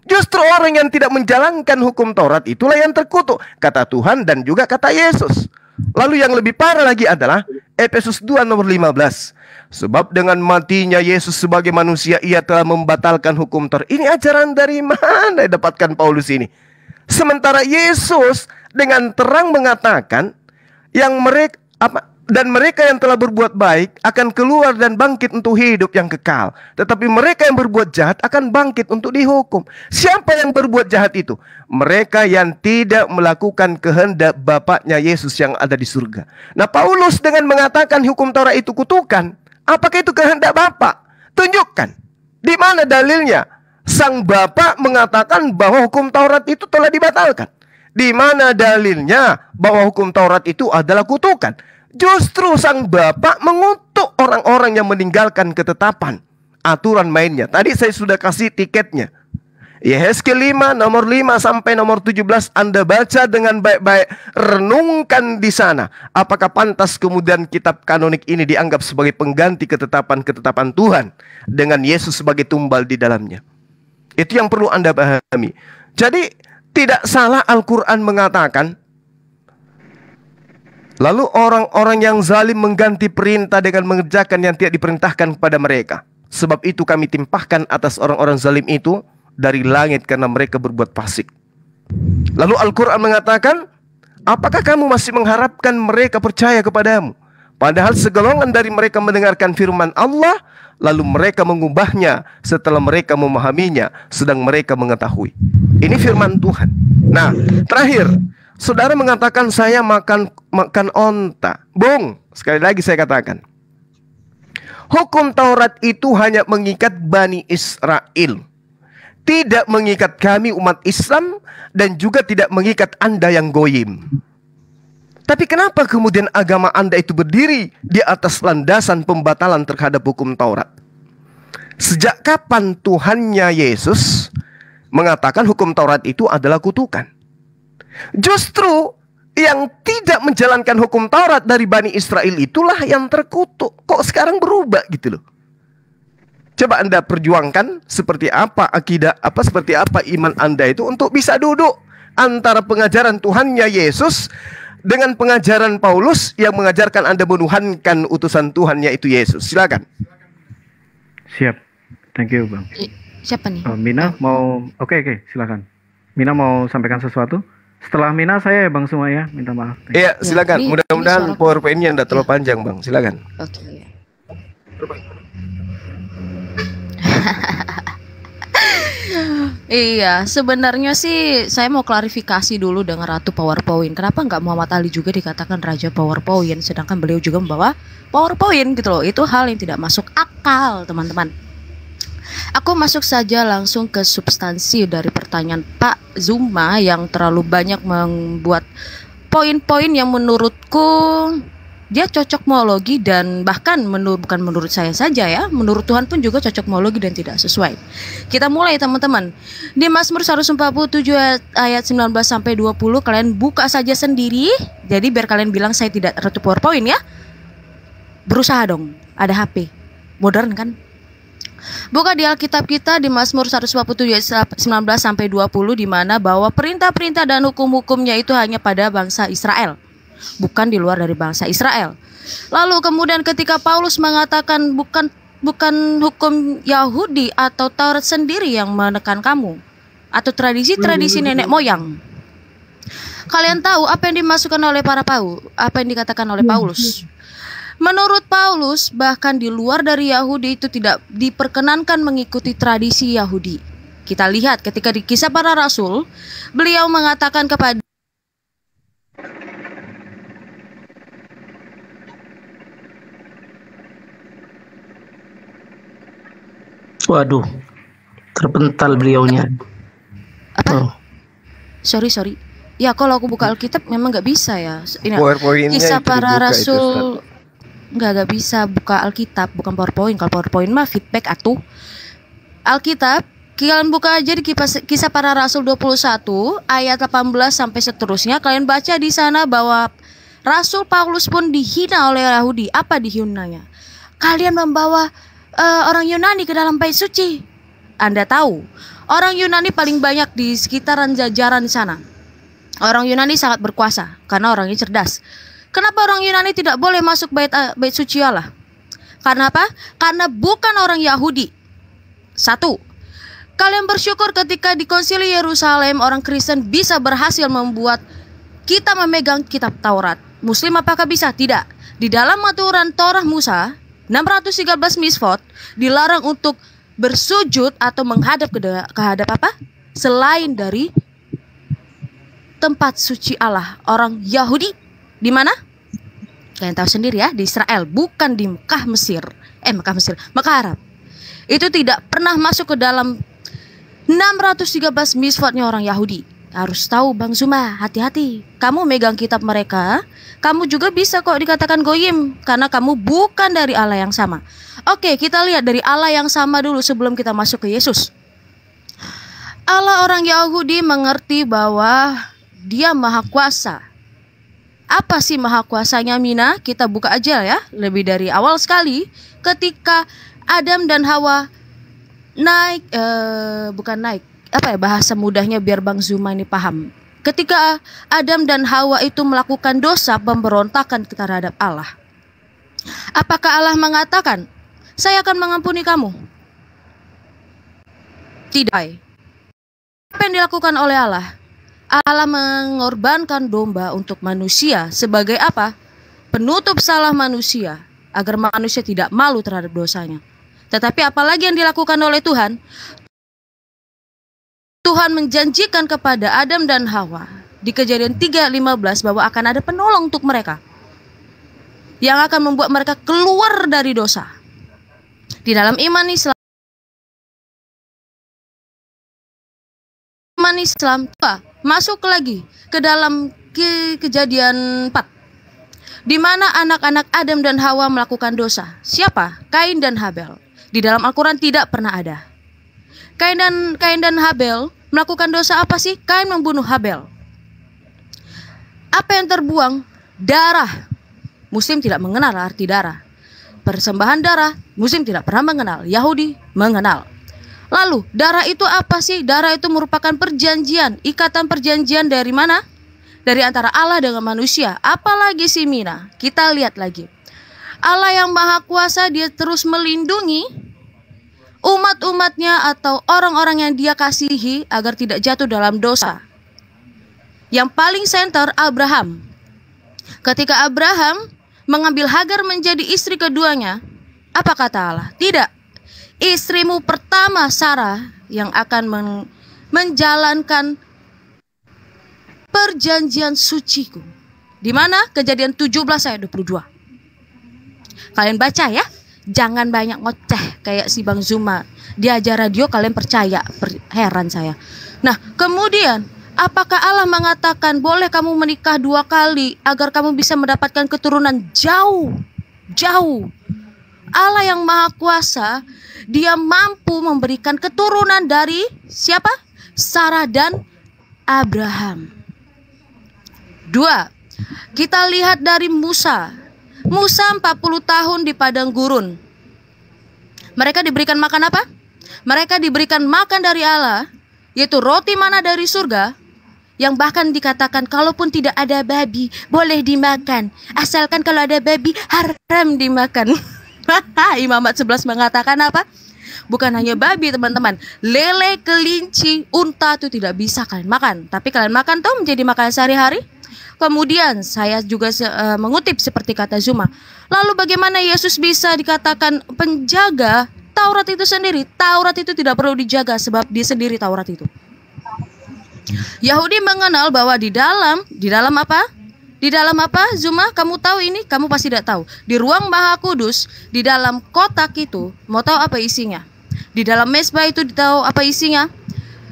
S4: Justru orang yang tidak menjalankan hukum Taurat itulah yang terkutuk. Kata Tuhan dan juga kata Yesus. Lalu yang lebih parah lagi adalah Efesus 2 nomor 15. Sebab dengan matinya Yesus sebagai manusia, ia telah membatalkan hukum Taurat. Ini ajaran dari mana dapatkan Paulus ini? Sementara Yesus dengan terang mengatakan dan mereka yang telah berbuat baik akan keluar dan bangkit untuk hidup yang kekal. Tetapi mereka yang berbuat jahat akan bangkit untuk dihukum. Siapa yang berbuat jahat itu? Mereka yang tidak melakukan kehendak Bapaknya Yesus yang ada di surga. Nah, Paulus dengan mengatakan hukum Taurat itu kutukan, apakah itu kehendak Bapa? Tunjukkan. Di mana dalilnya? Sang Bapa mengatakan bahwa hukum Taurat itu telah dibatalkan. Di mana dalilnya bahwa hukum Taurat itu adalah kutukan? Justru sang Bapa mengutuk orang-orang yang meninggalkan ketetapan aturan mainnya. Tadi saya sudah kasih tiketnya. Yehezkiel 5 nomor 5 sampai nomor 17 Anda baca dengan baik-baik, renungkan di sana. Apakah pantas kemudian kitab kanonik ini dianggap sebagai pengganti ketetapan-ketetapan Tuhan dengan Yesus sebagai tumbal di dalamnya? Itu yang perlu Anda pahami. Jadi tidak salah Al-Quran mengatakan, lalu orang-orang yang zalim mengganti perintah dengan mengerjakan yang tidak diperintahkan kepada mereka. Sebab itu kami timpahkan atas orang-orang zalim itu dari langit karena mereka berbuat fasik. Lalu Al-Quran mengatakan, apakah kamu masih mengharapkan mereka percaya kepadamu? Padahal segolongan dari mereka mendengarkan firman Allah, lalu mereka mengubahnya setelah mereka memahaminya, sedang mereka mengetahui. Ini firman Tuhan. Nah, terakhir, saudara mengatakan saya makan onta. Bung, sekali lagi saya katakan, hukum Taurat itu hanya mengikat Bani Israel, tidak mengikat kami umat Islam, dan juga tidak mengikat Anda yang goyim. Tapi kenapa kemudian agama Anda itu berdiri di atas landasan pembatalan terhadap hukum Taurat? Sejak kapan Tuhannya Yesus mengatakan hukum Taurat itu adalah kutukan? Justru yang tidak menjalankan hukum Taurat dari Bani Israel itulah yang terkutuk. Kok sekarang berubah gitu loh? Coba Anda perjuangkan seperti apa akidah, seperti apa iman Anda itu untuk bisa duduk antara pengajaran Tuhannya Yesus dengan pengajaran Paulus yang mengajarkan Anda menuhankan utusan Tuhan yaitu Yesus. Silakan.
S2: Siap. Thank you, Bang.
S6: Siapa nih?
S2: Mina mau Oke, silakan. Mina mau sampaikan sesuatu? Setelah Mina saya ya Bang semua ya, minta maaf.
S4: Iya, silakan. Mudah-mudahan PowerPoint-nya tidak terlalu panjang, Bang. Silakan.
S6: Oke. Iya, sebenarnya sih saya mau klarifikasi dulu dengan Ratu PowerPoint. Kenapa nggak Muhammad Ali juga dikatakan Raja PowerPoint, sedangkan beliau juga membawa PowerPoint gitu loh. Itu hal yang tidak masuk akal, teman-teman. Aku masuk saja langsung ke substansi dari pertanyaan Pak Zuma yang terlalu banyak membuat poin-poin yang menurutku dia cocokmologi dan bahkan bukan menurut saya saja ya, menurut Tuhan pun juga cocokmologi dan tidak sesuai. Kita mulai teman-teman. Di Mazmur 147 ayat 19 sampai 20 kalian buka saja sendiri. Jadi biar kalian bilang saya tidak Ratu PowerPoint ya. Berusaha dong, ada HP. Modern kan? Buka di Alkitab kita di Mazmur 147 ayat 19 sampai 20 di mana bahwa perintah-perintah dan hukum-hukumnya itu hanya pada bangsa Israel, bukan di luar dari bangsa Israel. Lalu kemudian ketika Paulus mengatakan bukan hukum Yahudi atau Taurat sendiri yang menekan kamu atau tradisi-tradisi nenek moyang. Kalian tahu apa yang dimasukkan oleh apa yang dikatakan oleh Paulus? Menurut Paulus, bahkan di luar dari Yahudi itu tidak diperkenankan mengikuti tradisi Yahudi. Kita lihat ketika di Kisah Para Rasul, beliau mengatakan kepada
S5: Waduh, terpental beliaunya.
S6: apa?
S5: Oh.
S6: Sorry. Ya kalau aku buka Alkitab memang nggak bisa ya. Ini
S4: PowerPoint-nya
S6: Kisah
S4: itu
S6: Para
S4: dibuka itu,
S6: Rasul
S4: Ustaz.
S6: nggak bisa buka Alkitab, bukan PowerPoint. Kalau PowerPoint mah feedback atuh. Alkitab kalian buka aja di Kisah Para Rasul 21 ayat 18 sampai seterusnya. Kalian baca di sana bahwa Rasul Paulus pun dihina oleh Yahudi. Apa dihinanya? Kalian membawa orang Yunani ke dalam bait suci. Anda tahu, orang Yunani paling banyak di sekitaran jajaran di sana. Orang Yunani sangat berkuasa karena orangnya cerdas. Kenapa orang Yunani tidak boleh masuk bait suci Allah? Karena apa? Karena bukan orang Yahudi. Satu, kalian bersyukur ketika di Konsili Yerusalem orang Kristen bisa berhasil membuat kita memegang kitab Taurat. Muslim apakah bisa? Tidak. Di dalam aturan Torah Musa 613 misfot dilarang untuk bersujud atau menghadap ke hadap apa? Selain dari tempat suci Allah orang Yahudi. Di mana? Kalian tahu sendiri ya, di Israel, bukan di Mekah Arab. Itu tidak pernah masuk ke dalam 613 misfotnya orang Yahudi. Harus tahu Bang Zuma, hati-hati. Kamu megang kitab mereka, kamu juga bisa kok dikatakan goyim karena kamu bukan dari Allah yang sama. Oke, kita lihat dari Allah yang sama dulu sebelum kita masuk ke Yesus. Allah orang Yahudi mengerti bahwa Dia Maha Kuasa. Apa sih maha kuasanya, Mina? Kita buka aja ya, lebih dari awal sekali. Ketika Adam dan Hawa bahasa mudahnya biar Bang Zuma ini paham. Ketika Adam dan Hawa itu melakukan dosa pemberontakan terhadap Allah, apakah Allah mengatakan, saya akan mengampuni kamu? Tidak. Apa yang dilakukan oleh Allah? Allah mengorbankan domba untuk manusia sebagai apa? Penutup salah manusia agar manusia tidak malu terhadap dosanya. Tetapi apalagi yang dilakukan oleh Tuhan? Tuhan menjanjikan kepada Adam dan Hawa di Kejadian 3:15 bahwa akan ada penolong untuk mereka yang akan membuat mereka keluar dari dosa. Di dalam iman Islam masuk lagi ke dalam Kejadian 4 di mana anak-anak Adam dan Hawa melakukan dosa. Siapa? Kain dan Habel. Di dalam Al-Quran tidak pernah ada. Kain dan Habel melakukan dosa apa sih? Kain membunuh Habel. Apa yang terbuang? Darah. Muslim tidak mengenal arti darah. Persembahan darah, Muslim tidak pernah mengenal. Yahudi mengenal. Lalu darah itu apa sih? Darah itu merupakan perjanjian, ikatan perjanjian dari mana? Dari antara Allah dengan manusia. Apalagi si Mina? Kita lihat lagi. Allah yang Maha Kuasa, Dia terus melindungi umat-umatnya atau orang-orang yang Dia kasihi agar tidak jatuh dalam dosa. Yang paling center Abraham. Ketika Abraham mengambil Hagar menjadi istri keduanya, apa kata Allah? Tidak. Istrimu pertama Sarah yang akan menjalankan perjanjian suciku. Di mana? Kejadian 17 ayat 22. Kalian baca ya. Jangan banyak ngoceh kayak si Bang Zuma. Dia ajar radio kalian percaya. Heran saya. Nah, kemudian apakah Allah mengatakan boleh kamu menikah 2 kali agar kamu bisa mendapatkan keturunan? Jauh. Allah yang Maha Kuasa, Dia mampu memberikan keturunan dari siapa? Sarah dan Abraham. 2. Kita lihat dari Musa. Musa 40 tahun di padang gurun. Mereka diberikan makan apa? Mereka diberikan makan dari Allah, yaitu roti mana dari surga, yang bahkan dikatakan kalaupun tidak ada babi boleh dimakan, asalkan kalau ada babi haram dimakan. Imamat 11 mengatakan apa? Bukan hanya babi teman-teman, lele, kelinci, unta itu tidak bisa kalian makan. Tapi kalian makan tuh menjadi makanan sehari-hari. Kemudian saya juga mengutip seperti kata Zuma. Lalu bagaimana Yesus bisa dikatakan penjaga Taurat itu sendiri? Taurat itu tidak perlu dijaga sebab dia sendiri Taurat itu. Yahudi mengenal bahwa di dalam apa? Di dalam apa, Zuma? Kamu tahu ini? Kamu pasti tidak tahu. Di ruang Maha Kudus, di dalam kotak itu, mau tahu apa isinya? Di dalam mezbah itu tahu apa isinya?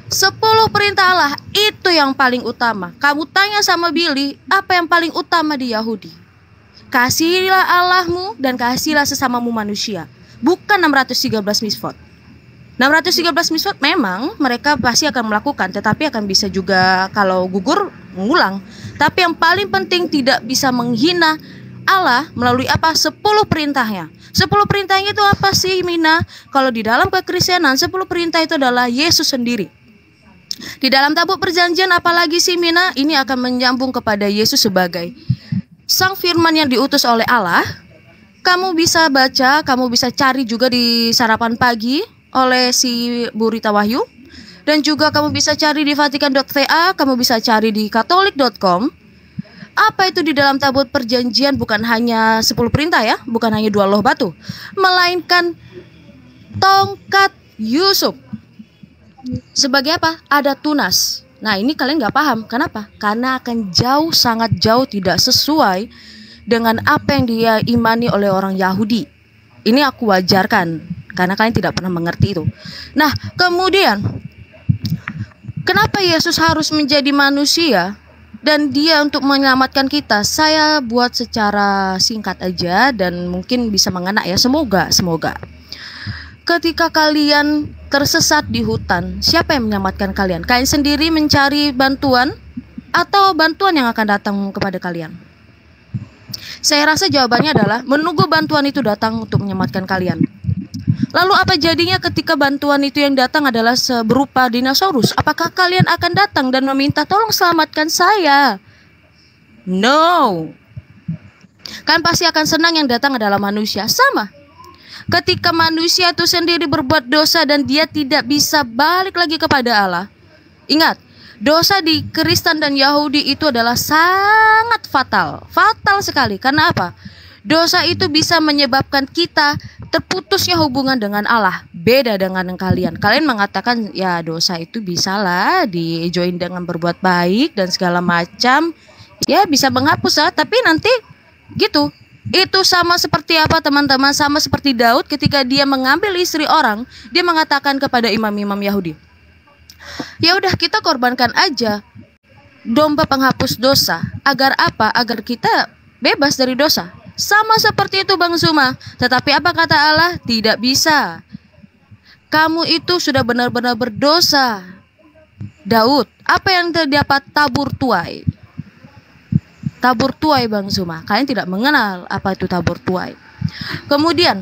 S6: 10 perintah Allah, itu yang paling utama. Kamu tanya sama Billy, apa yang paling utama di Yahudi? Kasihilah Allahmu dan kasihilah sesamamu manusia. Bukan 613 mitzvot. 613 mitzvot memang mereka pasti akan melakukan, tetapi akan bisa juga kalau gugur mengulang. Tapi yang paling penting tidak bisa menghina Allah melalui apa? 10 perintahnya. 10 perintahnya itu apa sih, Mina? Kalau di dalam kekristenan 10 perintah itu adalah Yesus sendiri. Di dalam tabut perjanjian apalagi sih, Mina? Ini akan menyambung kepada Yesus sebagai Sang Firman yang diutus oleh Allah. Kamu bisa baca, kamu bisa cari juga di Sarapan Pagi oleh si Burita Wahyu. Dan juga kamu bisa cari di Vatikan.va, kamu bisa cari di Katolik.com. Apa itu di dalam tabut perjanjian? Bukan hanya 10 perintah ya, bukan hanya 2 loh batu, melainkan tongkat Yusuf. Sebagai apa? Ada tunas. Nah ini kalian gak paham. Kenapa? Karena akan jauh, sangat jauh tidak sesuai dengan apa yang dia imani oleh orang Yahudi. Ini aku wajarkan karena kalian tidak pernah mengerti itu. Nah kemudian kenapa Yesus harus menjadi manusia dan dia untuk menyelamatkan kita? Saya buat secara singkat aja dan mungkin bisa mengena ya. Semoga. Ketika kalian tersesat di hutan, siapa yang menyelamatkan kalian? Kalian sendiri mencari bantuan atau bantuan yang akan datang kepada kalian? Saya rasa jawabannya adalah menunggu bantuan itu datang untuk menyelamatkan kalian. Lalu apa jadinya ketika bantuan itu yang datang adalah berupa dinosaurus? Apakah kalian akan datang dan meminta tolong selamatkan saya? No. Kan pasti akan senang yang datang adalah manusia. Sama. Ketika manusia itu sendiri berbuat dosa dan dia tidak bisa balik lagi kepada Allah. Ingat, dosa di Kristen dan Yahudi itu adalah sangat fatal. Fatal sekali. Karena apa? Dosa itu bisa menyebabkan kita terputusnya hubungan dengan Allah. Beda dengan kalian. Kalian mengatakan ya dosa itu bisalah di-join dengan berbuat baik dan segala macam. Ya bisa menghapus lah. Tapi nanti gitu. Itu sama seperti apa teman-teman? Sama seperti Daud ketika dia mengambil istri orang. Dia mengatakan kepada imam-imam Yahudi, ya udah kita korbankan aja domba penghapus dosa. Agar apa? Agar kita bebas dari dosa. Sama seperti itu Bang Zuma. Tetapi apa kata Allah? Tidak bisa. Kamu itu sudah benar-benar berdosa. Daud, apa yang terdapat? Tabur tuai. Tabur tuai Bang Zuma. Kalian tidak mengenal apa itu tabur tuai. Kemudian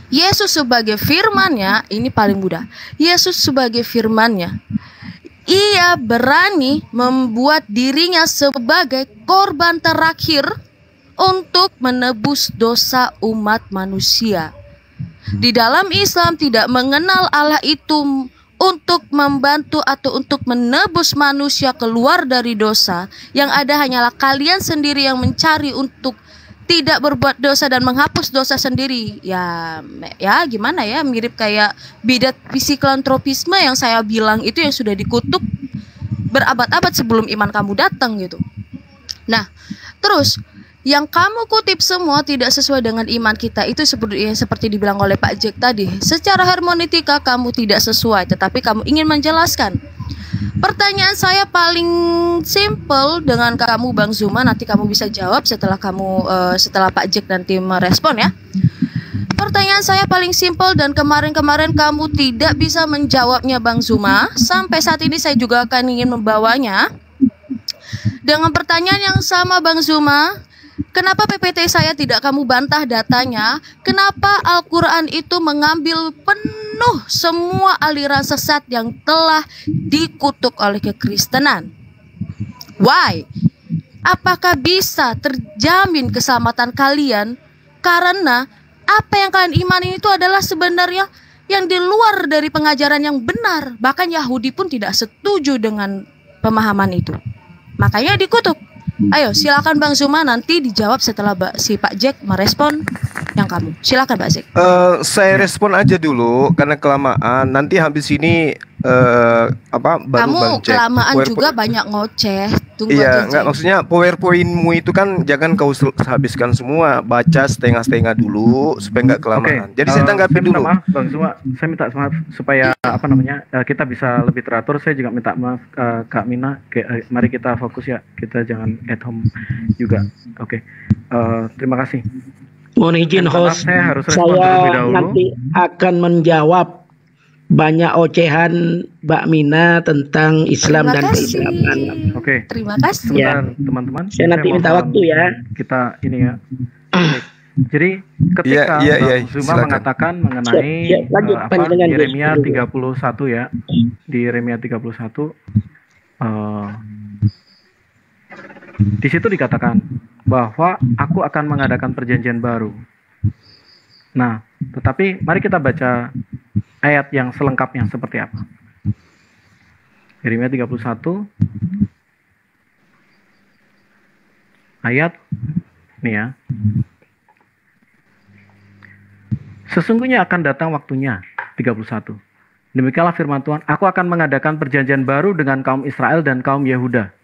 S6: Yesus sebagai firman-Nya, ini paling mudah. Yesus sebagai firman-Nya, ia berani membuat dirinya sebagai korban terakhir untuk menebus dosa umat manusia. Di dalam Islam tidak mengenal Allah itu untuk membantu atau untuk menebus manusia keluar dari dosa. Yang ada hanyalah kalian sendiri yang mencari untuk tidak berbuat dosa dan menghapus dosa sendiri. Ya gimana ya, mirip kayak bidat psikoantropisme yang saya bilang itu, yang sudah dikutuk berabad-abad sebelum iman kamu datang gitu. Nah, terus yang kamu kutip semua tidak sesuai dengan iman kita. Itu seperti dibilang oleh Pak Jack tadi. Secara hermeneutika kamu tidak sesuai, tetapi kamu ingin menjelaskan. Pertanyaan saya paling simple dengan kamu Bang Zuma, nanti kamu bisa jawab setelah Pak Jack nanti merespon ya. Pertanyaan saya paling simple dan kemarin-kemarin kamu tidak bisa menjawabnya Bang Zuma. Sampai saat ini saya juga akan ingin membawanya dengan pertanyaan yang sama Bang Zuma. Kenapa PPT saya tidak kamu bantah datanya? Kenapa Al-Quran itu mengambil penuh semua aliran sesat yang telah dikutuk oleh kekristenan? Why? Apakah bisa terjamin keselamatan kalian? Karena apa yang kalian imani itu adalah sebenarnya yang di luar dari pengajaran yang benar. Bahkan Yahudi pun tidak setuju dengan pemahaman itu. Makanya dikutuk. Ayo silakan Bang Zuma, nanti dijawab setelah si Pak Jack merespon yang kamu. Silakan Pak Jack.
S4: Saya respon aja dulu karena kelamaan. Nanti habis ini baru
S6: kamu
S4: Bang Jack.
S6: Kelamaan juga banyak ngoceh. Tunggu
S4: iya,
S6: aja,
S4: enggak,
S6: Jack.
S4: maksudnya PowerPoint-mu itu kan jangan kau habiskan semua, baca setengah-setengah dulu supaya enggak kelamaan. Jadi saya tanggapi dulu.
S2: Maaf, Bang Zuma, saya minta maaf supaya kita bisa lebih teratur. Saya juga minta maaf Kak Mina. Mari kita fokus ya, kita jangan at home juga. Oke. Terima kasih.
S5: Mohon izin host,
S2: saya harus respon terlebih dahulu.
S5: nanti akan menjawab banyak ocehan Mbak Mina tentang Islam dan keislaman.
S2: Oke.
S6: Terima kasih.
S2: Sebentar teman-teman.
S5: Saya nanti minta
S2: mohon
S5: waktu ya.
S2: Kita ini ya. Oke. Jadi ketika Bang Zuma
S4: silakan.
S2: mengatakan mengenai
S5: lanjut, panjenengan,
S2: di
S5: Gus.
S2: Yeremia 31 ya. Di Yeremia 31 di situ dikatakan bahwa aku akan mengadakan perjanjian baru. Nah, tetapi mari kita baca ayat yang selengkapnya seperti apa. Yeremia 31 ayat nih ya. Sesungguhnya akan datang waktunya, 31. Demikianlah firman Tuhan, aku akan mengadakan perjanjian baru dengan kaum Israel dan kaum Yehuda.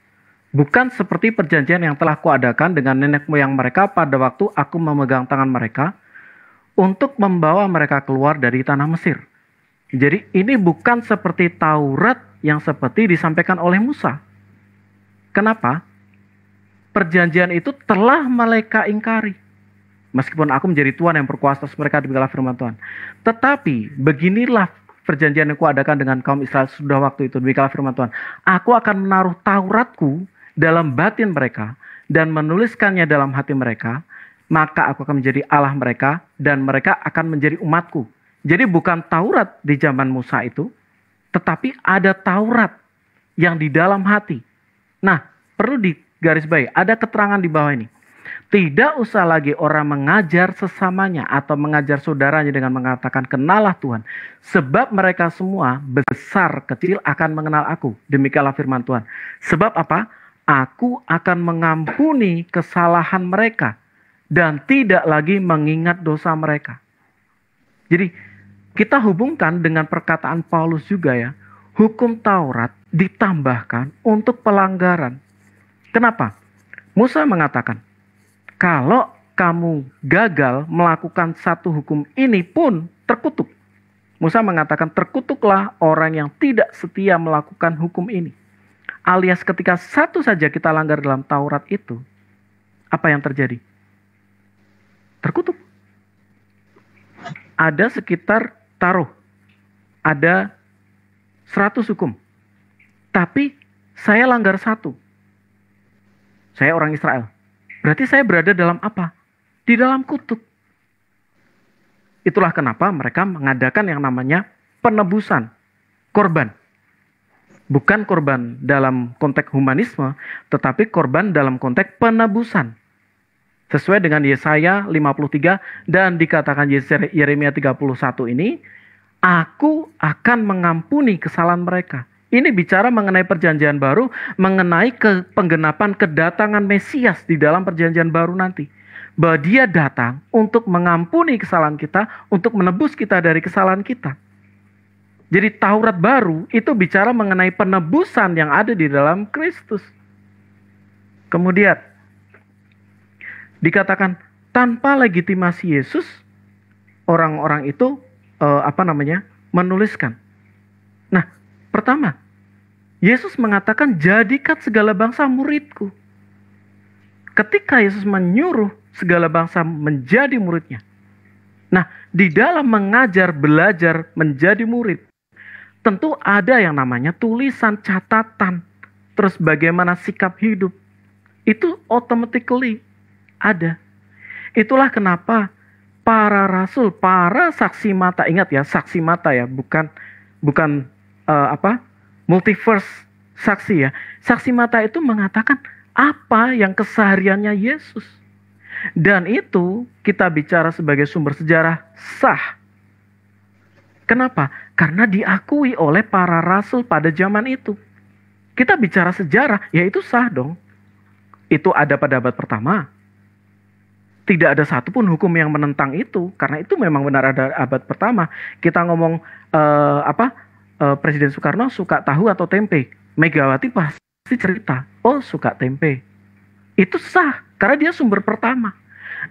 S2: Bukan seperti perjanjian yang telah kuadakan dengan nenek moyang mereka pada waktu aku memegang tangan mereka untuk membawa mereka keluar dari tanah Mesir. Jadi ini bukan seperti Taurat yang seperti disampaikan oleh Musa. Kenapa? Perjanjian itu telah mereka ingkari. Meskipun aku menjadi Tuhan yang berkuasa atas mereka, demikianlah firman Tuhan. Tetapi beginilah perjanjian yang kuadakan dengan kaum Israel sudah waktu itu, demikianlah firman Tuhan. Aku akan menaruh Tauratku dalam batin mereka dan menuliskannya dalam hati mereka, maka aku akan menjadi Allah mereka dan mereka akan menjadi umatku. Jadi bukan Taurat di zaman Musa itu, tetapi ada Taurat yang di dalam hati. Nah, perlu digarisbawahi, ada keterangan di bawah ini. Tidak usah lagi orang mengajar sesamanya atau mengajar saudaranya dengan mengatakan kenalah Tuhan. Sebab mereka semua besar kecil akan mengenal aku. Demikianlah firman Tuhan. Sebab apa? Aku akan mengampuni kesalahan mereka dan tidak lagi mengingat dosa mereka. Jadi kita hubungkan dengan perkataan Paulus juga ya. Hukum Taurat ditambahkan untuk pelanggaran. Kenapa? Musa mengatakan, kalau kamu gagal melakukan satu hukum ini pun terkutuk. Musa mengatakan terkutuklah orang yang tidak setia melakukan hukum ini. Alias ketika satu saja kita langgar dalam Taurat itu, apa yang terjadi? Terkutuk. Ada sekitar ada 100 hukum. Tapi saya langgar satu. Saya orang Israel. Berarti saya berada dalam apa? Di dalam kutuk. Itulah kenapa mereka mengadakan yang namanya penebusan, korban. Bukan korban dalam konteks humanisme, tetapi korban dalam konteks penebusan. Sesuai dengan Yesaya 53 dan dikatakan Yeremia 31 ini, aku akan mengampuni kesalahan mereka. Ini bicara mengenai perjanjian baru, mengenai penggenapan kedatangan Mesias di dalam perjanjian baru nanti. Bahwa dia datang untuk mengampuni kesalahan kita, untuk menebus kita dari kesalahan kita. Jadi Taurat baru itu bicara mengenai penebusan yang ada di dalam Kristus. Kemudian dikatakan tanpa legitimasi Yesus, orang-orang itu menuliskan. Nah, pertama, Yesus mengatakan jadikan segala bangsa muridku. Ketika Yesus menyuruh segala bangsa menjadi muridnya. Nah, di dalam mengajar, belajar, menjadi murid, tentu ada yang namanya tulisan, catatan, terus bagaimana sikap hidup. Itu automatically ada. Itulah kenapa para rasul, para saksi mata, ingat ya, saksi mata ya, bukan multiverse saksi ya. Saksi mata itu mengatakan apa yang kesehariannya Yesus. Dan itu kita bicara sebagai sumber sejarah sah. Kenapa? Karena diakui oleh para rasul pada zaman itu. Kita bicara sejarah, ya itu sah dong. Itu ada pada abad pertama. Tidak ada satupun hukum yang menentang itu, karena itu memang benar ada abad pertama. Kita ngomong Presiden Soekarno suka tahu atau tempe. Megawati pasti cerita, oh suka tempe. Itu sah, karena dia sumber pertama.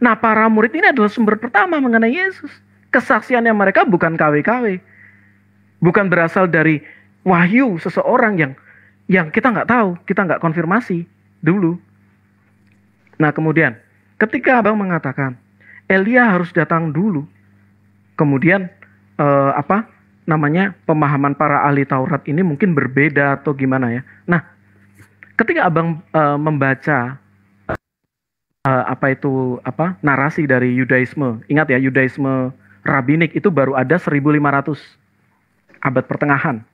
S2: Nah, para murid ini adalah sumber pertama mengenai Yesus. Kesaksiannya mereka bukan KW-KW. Bukan berasal dari wahyu seseorang yang kita nggak tahu, kita nggak konfirmasi dulu. Nah, kemudian ketika Abang mengatakan Elia harus datang dulu, kemudian pemahaman para ahli Taurat ini mungkin berbeda atau gimana ya. Nah, ketika Abang membaca narasi dari Yudaisme, ingat ya, Yudaisme Rabinik itu baru ada 1500 abad pertengahan.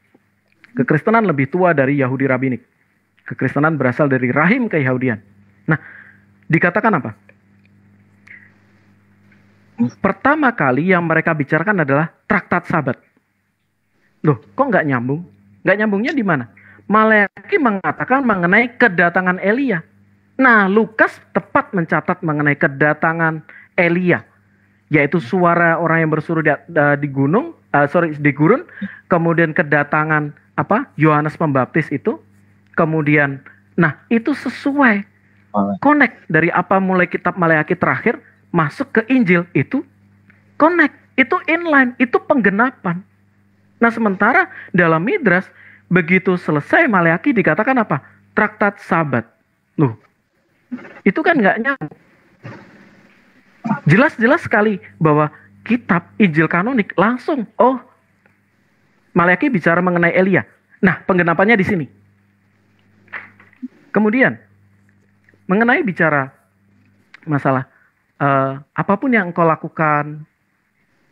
S2: Kekristenan lebih tua dari Yahudi Rabinik. Kekristenan berasal dari rahim keyahudian. Nah, dikatakan apa? Pertama kali yang mereka bicarakan adalah traktat Sabat. Loh, kok nggak nyambung? Nggak nyambungnya di mana? Maleaki mengatakan mengenai kedatangan Elia. Nah, Lukas tepat mencatat mengenai kedatangan Elia, yaitu suara orang yang bersuruh di gurun, kemudian kedatangan Yohanes Pembaptis itu, kemudian, nah itu sesuai, connect dari apa mulai kitab Maleaki terakhir masuk ke Injil itu connect, itu inline, itu penggenapan. Nah, sementara dalam Midras begitu selesai Maleaki dikatakan apa? Traktat Sabat. Loh, itu kan nggak nyambung. Jelas-jelas sekali bahwa kitab Injil kanonik langsung, oh, Maleaki bicara mengenai Elia. Nah, penggenapannya di sini. Kemudian mengenai bicara masalah apapun yang engkau lakukan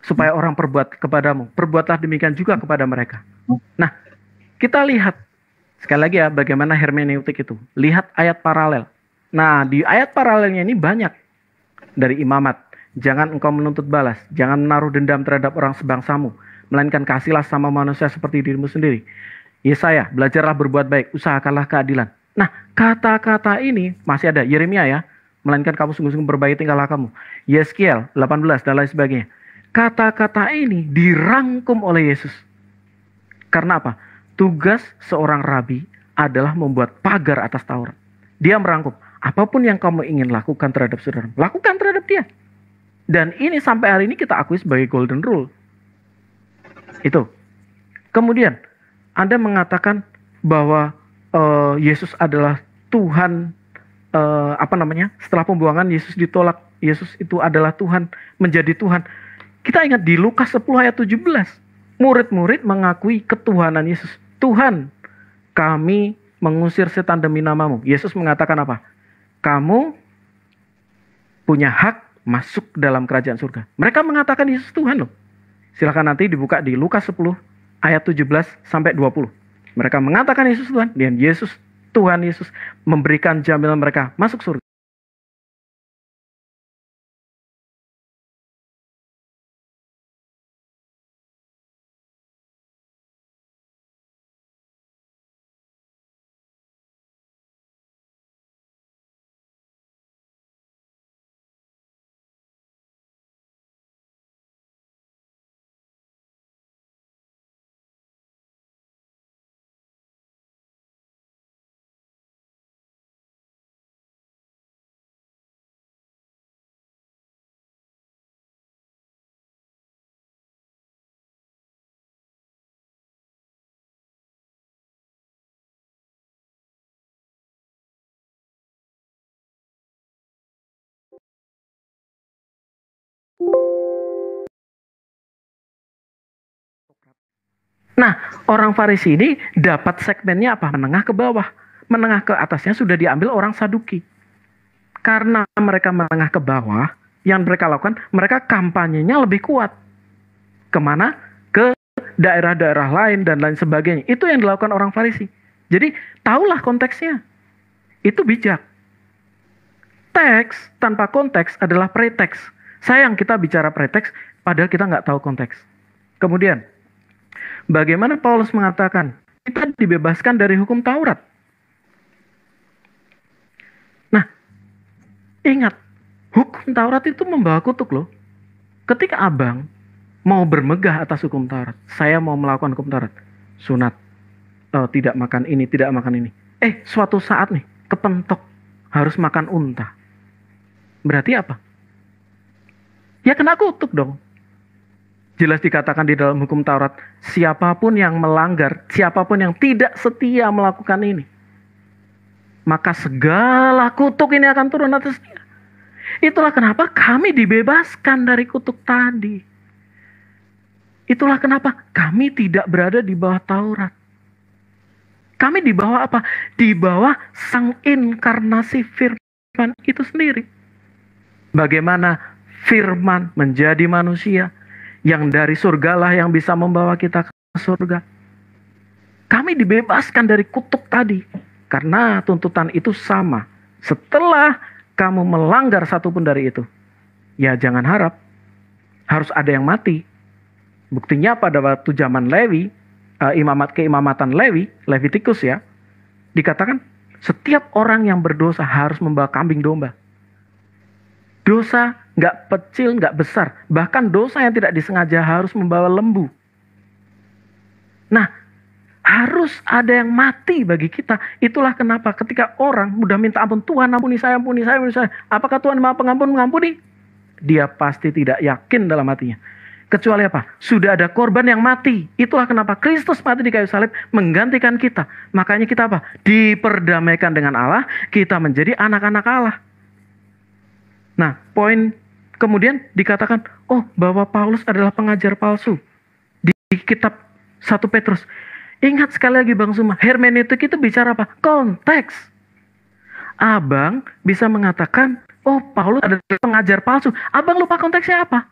S2: supaya orang perbuat kepadamu, perbuatlah demikian juga kepada mereka. Nah, kita lihat sekali lagi ya bagaimana hermeneutik itu. Lihat ayat paralel. Nah, di ayat paralelnya ini banyak dari imamat. Jangan engkau menuntut balas, jangan menaruh dendam terhadap orang sebangsamu, melainkan kasihlah sama manusia seperti dirimu sendiri. Yesaya, belajarlah berbuat baik, usahakanlah keadilan. Nah, kata-kata ini masih ada. Yeremia ya, melainkan kamu sungguh-sungguh berbaik tingkah lakumu. Yeskiel 18 dan lain sebagainya. Kata-kata ini dirangkum oleh Yesus. Karena apa? Tugas seorang rabi adalah membuat pagar atas Taurat. Dia merangkum, apapun yang kamu ingin lakukan terhadap saudara, lakukan terhadap dia. Dan ini sampai hari ini kita akui sebagai golden rule. Itu. Kemudian Anda mengatakan bahwa Yesus adalah Tuhan. Setelah pembuangan Yesus ditolak, Yesus itu adalah Tuhan, menjadi Tuhan. Kita ingat di Lukas 10 ayat 17, murid-murid mengakui ketuhanan Yesus. Tuhan, kami mengusir setan demi namamu. Yesus mengatakan apa? Kamu punya hak masuk dalam kerajaan surga. Mereka mengatakan Yesus Tuhan loh. Silakan nanti dibuka di Lukas 10 ayat 17 sampai 20. Mereka mengatakan Yesus Tuhan, dan Tuhan Yesus memberikan jaminan mereka masuk surga. Nah, orang Farisi ini dapat segmennya apa? Menengah ke bawah. Menengah ke atasnya sudah diambil orang Saduki. Karena mereka menengah ke bawah, yang mereka lakukan, mereka kampanyenya lebih kuat. Kemana? Ke daerah-daerah lain dan lain sebagainya. Itu yang dilakukan orang Farisi. Jadi, tahulah konteksnya. Itu bijak. Teks tanpa konteks adalah preteks. Sayang kita bicara preteks, padahal kita nggak tahu konteks. Kemudian, bagaimana Paulus mengatakan, kita dibebaskan dari hukum Taurat. Nah, ingat, hukum Taurat itu membawa kutuk loh. Ketika abang mau bermegah atas hukum Taurat, saya mau melakukan hukum Taurat, sunat, tidak makan ini, tidak makan ini. Suatu saat nih, kepentok, harus makan unta. Berarti apa? Ya kena kutuk dong. Jelas dikatakan di dalam hukum Taurat, siapapun yang melanggar, siapapun yang tidak setia melakukan ini, maka segala kutuk ini akan turun atas dia. Itulah kenapa kami dibebaskan dari kutuk tadi. Itulah kenapa kami tidak berada di bawah Taurat. Kami di bawah apa? Di bawah sang inkarnasi firman itu sendiri. Bagaimana firman menjadi manusia, yang dari surgalah yang bisa membawa kita ke surga. Kami dibebaskan dari kutuk tadi. Karena tuntutan itu sama. Setelah kamu melanggar satupun dari itu, ya jangan harap harus ada yang mati. Buktinya pada waktu zaman Lewi, keimamatan Lewi, Levitikus ya, dikatakan setiap orang yang berdosa harus membawa kambing domba. Dosa nggak kecil, nggak besar. Bahkan dosa yang tidak disengaja harus membawa lembu. Nah, harus ada yang mati bagi kita. Itulah kenapa ketika orang mudah minta ampun, Tuhan ampuni saya, ampuni saya, ampuni saya. Apakah Tuhan Maha Pengampun mengampuni? Dia pasti tidak yakin dalam hatinya. Kecuali apa? Sudah ada korban yang mati. Itulah kenapa Kristus mati di kayu salib menggantikan kita. Makanya kita apa? Diperdamaikan dengan Allah, kita menjadi anak-anak Allah. Nah, poin kemudian dikatakan, bahwa Paulus adalah pengajar palsu. Di kitab 1 Petrus. Ingat sekali lagi Bang Suma, hermeneutik itu bicara apa? Konteks. Abang bisa mengatakan, Paulus adalah pengajar palsu. Abang lupa konteksnya apa?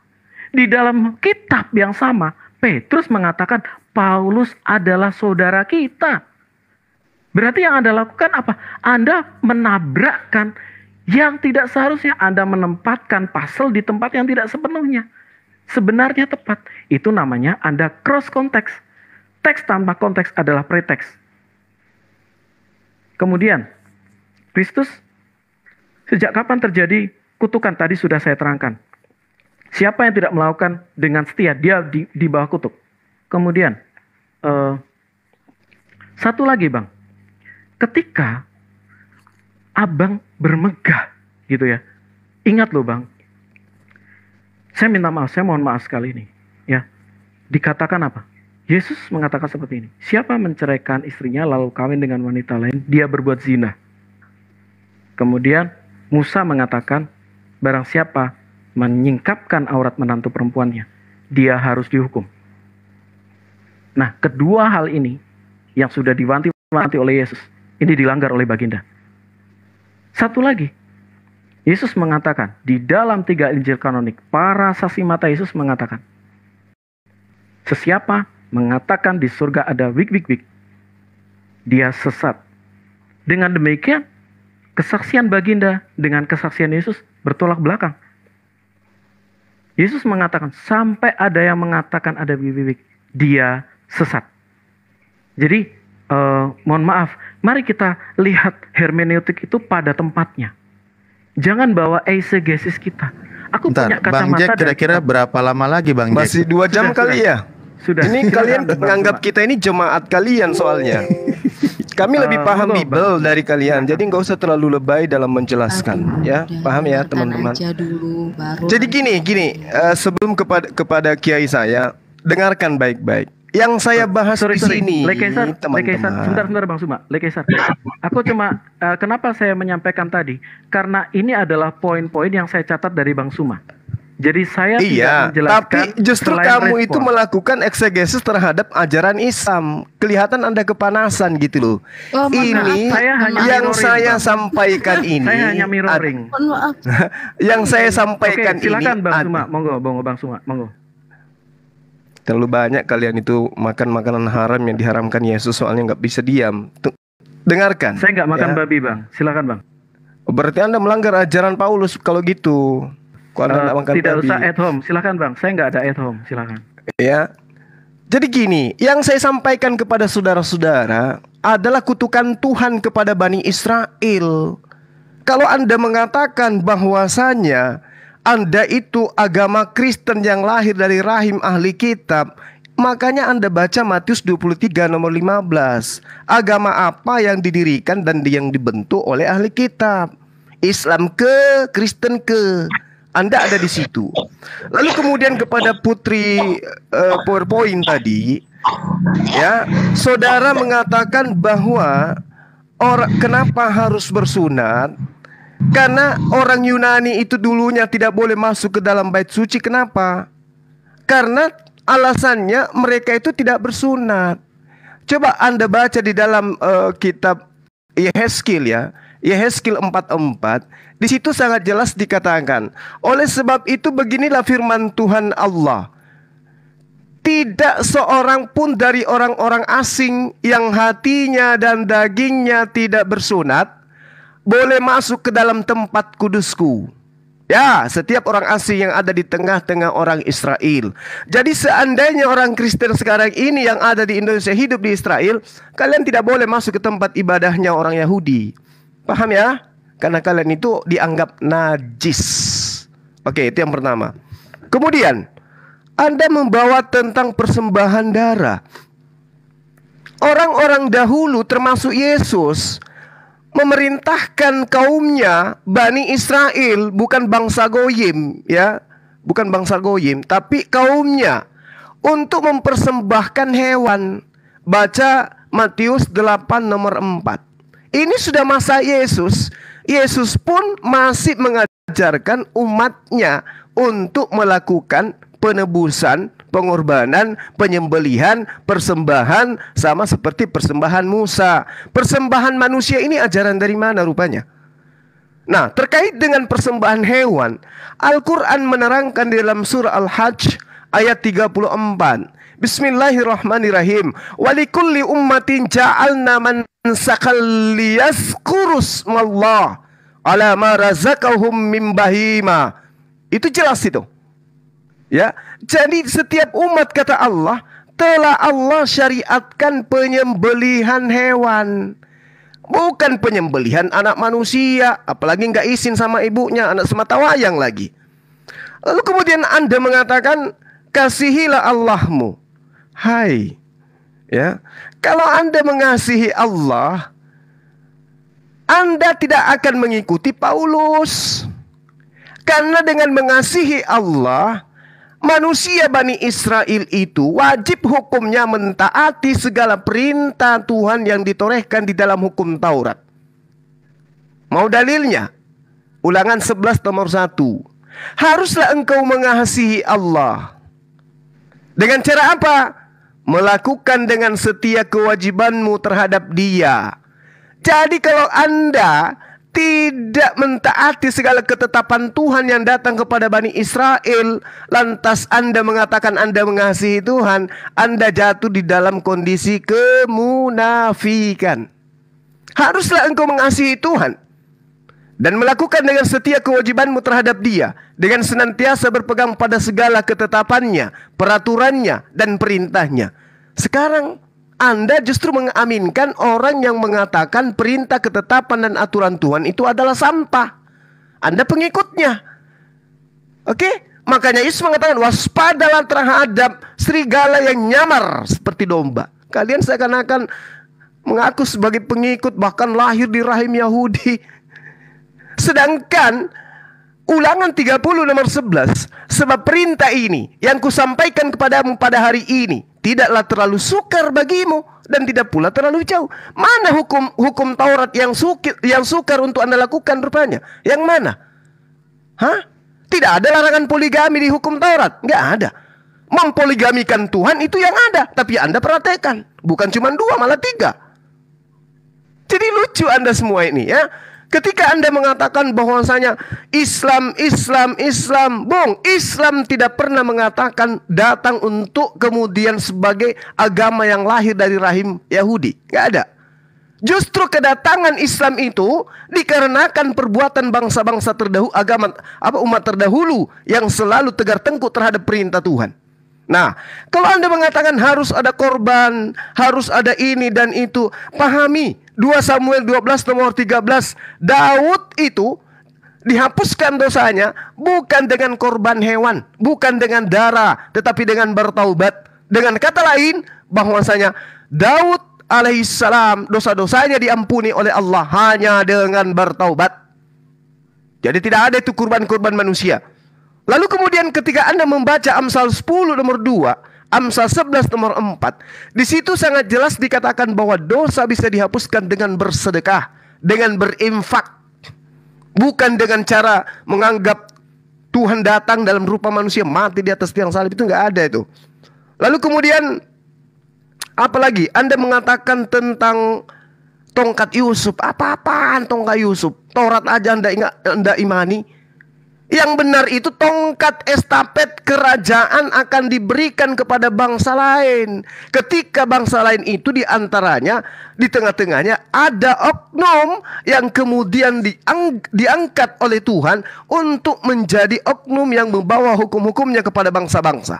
S2: Di dalam kitab yang sama, Petrus mengatakan, Paulus adalah saudara kita. Berarti yang Anda lakukan apa? Anda menabrakkan yang tidak seharusnya. Anda menempatkan pasal di tempat yang tidak sepenuhnya sebenarnya tepat. Itu namanya Anda cross konteks. Teks tanpa konteks adalah preteks. Kemudian, Kristus, sejak kapan terjadi kutukan? Tadi sudah saya terangkan. Siapa yang tidak melakukan dengan setia, dia di bawah kutuk. Kemudian, satu lagi Bang. Ketika abang bermegah gitu ya. Ingat loh Bang. Saya minta maaf, saya mohon maaf sekali ini. Ya. Dikatakan apa? Yesus mengatakan seperti ini. Siapa menceraikan istrinya lalu kawin dengan wanita lain, dia berbuat zina. Kemudian Musa mengatakan, barang siapa menyingkapkan aurat menantu perempuannya, dia harus dihukum. Nah, kedua hal ini yang sudah diwanti-wanti oleh Yesus, ini dilanggar oleh baginda. Satu lagi, Yesus mengatakan, di dalam 3 Injil kanonik, para saksi mata Yesus mengatakan, sesiapa mengatakan di surga ada wik, dia sesat. Dengan demikian, kesaksian baginda dengan kesaksian Yesus bertolak belakang. Yesus mengatakan, sampai ada yang mengatakan ada wik, dia sesat. Jadi, mohon maaf, mari kita lihat hermeneutik itu pada tempatnya. Jangan bawa eisegesis kita. Aku punya kacamata.
S3: Bang Jack, kira-kira berapa lama lagi Bang Jack?
S4: Masih 2 jam kali ya?
S2: Sudah.
S4: Ini kalian menganggap kita ini jemaat kalian soalnya. Kami lebih paham Bible dari kalian, jadi nggak usah terlalu lebay dalam menjelaskan. Ya, paham ya teman-teman. Jadi gini, sebelum kepada kiai saya, dengarkan baik-baik. Yang saya bahas di sini, teman-teman.
S2: Sebentar Bang Suma, Lekesar. Aku cuma kenapa saya menyampaikan tadi? Karena ini adalah poin-poin yang saya catat dari Bang Suma. Jadi saya tidak
S4: Iya,
S2: menjelaskan
S4: tapi justru
S2: selain
S4: kamu itu
S2: respon.
S4: melakukan eksegesis terhadap ajaran Islam. Kelihatan Anda kepanasan gitu loh.
S6: Oh,
S4: Ini
S2: saya hanya
S4: yang
S2: mirroring,
S4: saya
S2: Bang.
S4: sampaikan ini.
S2: Saya hanya mirroring.
S6: mohon maaf.
S4: Yang saya
S2: Oke,
S4: sampaikan
S2: silakan
S4: ini.
S2: Bang Suma, monggo, Bang Suma, monggo.
S4: Terlalu banyak kalian itu makan makanan haram yang diharamkan Yesus, soalnya nggak bisa diam. Dengarkan.
S2: Saya nggak makan
S4: ya.
S2: babi, Bang. Silakan, Bang.
S4: Berarti Anda melanggar ajaran Paulus kalau gitu. Kalau Anda nggak makan
S2: Tidak
S4: babi.
S2: usah at home, silakan Bang. Saya nggak ada at home, silakan.
S4: Ya. Jadi gini, yang saya sampaikan kepada saudara-saudara adalah kutukan Tuhan kepada Bani Israel. Kalau Anda mengatakan bahwasanya Anda itu agama Kristen yang lahir dari rahim ahli kitab, makanya Anda baca Matius 23 nomor 15. Agama apa yang didirikan dan yang dibentuk oleh ahli kitab? Islam ke, Kristen ke. Anda ada di situ. Lalu kemudian kepada putri PowerPoint tadi, ya, saudara mengatakan bahwa kenapa harus bersunat? Karena orang Yunani itu dulunya tidak boleh masuk ke dalam bait suci. Kenapa? Karena alasannya mereka itu tidak bersunat. Coba Anda baca di dalam kitab Yehezkiel, ya, Yehezkiel 4:4. Di situ sangat jelas dikatakan, oleh sebab itu beginilah firman Tuhan Allah. Tidak seorang pun dari orang-orang asing yang hatinya dan dagingnya tidak bersunat boleh masuk ke dalam tempat kudusku. Ya, setiap orang asing yang ada di tengah-tengah orang Israel. Jadi seandainya orang Kristen sekarang ini yang ada di Indonesia hidup di Israel, kalian tidak boleh masuk ke tempat ibadahnya orang Yahudi. Paham ya? Karena kalian itu dianggap najis. Oke, itu yang pertama. Kemudian Anda membawa tentang persembahan darah. Orang-orang dahulu termasuk Yesus memerintahkan kaumnya Bani Israel, bukan bangsa Goyim, ya, bukan bangsa Goyim, tapi kaumnya untuk mempersembahkan hewan. Baca Matius 8 nomor 4. Ini sudah masa Yesus. Yesus pun masih mengajarkan umatnya untuk melakukan penebusan, pengorbanan, penyembelihan, persembahan, sama seperti persembahan Musa. Persembahan manusia ini ajaran dari mana rupanya? Nah, terkait dengan persembahan hewan, Al-Quran menerangkan di dalam surah Al-Hajj ayat 34. Bismillahirrahmanirrahim. Walikulli ummatin ja'alna mansakal liyazkurus mallah ala ma razaqahum min bahima. Itu jelas itu. Ya, jadi setiap umat kata Allah telah Allah syariatkan penyembelihan hewan. Bukan penyembelihan anak manusia, apalagi nggak izin sama ibunya, anak semata wayang lagi. Lalu kemudian Anda mengatakan kasihilah Allahmu. Hai, ya, kalau Anda mengasihi Allah, Anda tidak akan mengikuti Paulus. Karena dengan mengasihi Allah, manusia Bani Israel itu wajib hukumnya mentaati segala perintah Tuhan yang ditorehkan di dalam hukum Taurat. Mau dalilnya? Ulangan 11 nomor 1. Haruslah engkau mengasihi Allah. Dengan cara apa? Melakukan dengan setia kewajibanmu terhadap Dia. Jadi kalau Anda tidak mentaati segala ketetapan Tuhan yang datang kepada Bani Israel, lantas Anda mengatakan Anda mengasihi Tuhan, Anda jatuh di dalam kondisi kemunafikan. Haruslah engkau mengasihi Tuhan dan melakukan dengan setia kewajibanmu terhadap Dia, dengan senantiasa berpegang pada segala ketetapannya, peraturannya, dan perintahnya. Sekarang Anda justru mengaminkan orang yang mengatakan perintah, ketetapan, dan aturan Tuhan itu adalah sampah. Anda pengikutnya. Oke? Makanya Yesus mengatakan waspadalah terhadap serigala yang nyamar seperti domba. Kalian seakan-akan mengaku sebagai pengikut, bahkan lahir di rahim Yahudi. Sedangkan Ulangan 30 nomor 11, sebab perintah ini yang kusampaikan kepadamu pada hari ini tidaklah terlalu sukar bagimu dan tidak pula terlalu jauh. Mana hukum Taurat yang sukar untuk Anda lakukan rupanya? Yang mana? Hah? Tidak ada larangan poligami di hukum Taurat. Nggak ada. Mempoligamikan Tuhan itu yang ada. Tapi Anda perhatikan. Bukan cuma 2, malah 3. Jadi lucu Anda semua ini ya. Ketika Anda mengatakan bahwasanya Islam, Bung, Islam tidak pernah mengatakan datang untuk kemudian sebagai agama yang lahir dari rahim Yahudi. Nggak ada. Justru kedatangan Islam itu dikarenakan perbuatan bangsa-bangsa terdahulu, umat terdahulu yang selalu tegar tengkuk terhadap perintah Tuhan. Nah, kalau Anda mengatakan harus ada korban, harus ada ini dan itu, pahami 2 Samuel 12 nomor 13, Daud itu dihapuskan dosanya bukan dengan korban hewan, bukan dengan darah, tetapi dengan bertaubat. Dengan kata lain, bahwasanya Daud alaihissalam dosa-dosanya diampuni oleh Allah hanya dengan bertaubat. Jadi tidak ada itu kurban-kurban manusia. Lalu kemudian ketika Anda membaca Amsal 10 nomor 2, Amsal 11 nomor 4, di situ sangat jelas dikatakan bahwa dosa bisa dihapuskan dengan bersedekah, dengan berinfak, bukan dengan cara menganggap Tuhan datang dalam rupa manusia mati di atas tiang salib. Itu nggak ada itu. Lalu kemudian apalagi Anda mengatakan tentang tongkat Yusuf. Apa-apaan tongkat Yusuf? Taurat aja Anda imani. Yang benar itu tongkat estafet kerajaan akan diberikan kepada bangsa lain. Ketika bangsa lain itu diantaranya, di tengah-tengahnya ada oknum yang kemudian diangkat oleh Tuhan untuk menjadi oknum yang membawa hukum-hukumnya kepada bangsa-bangsa.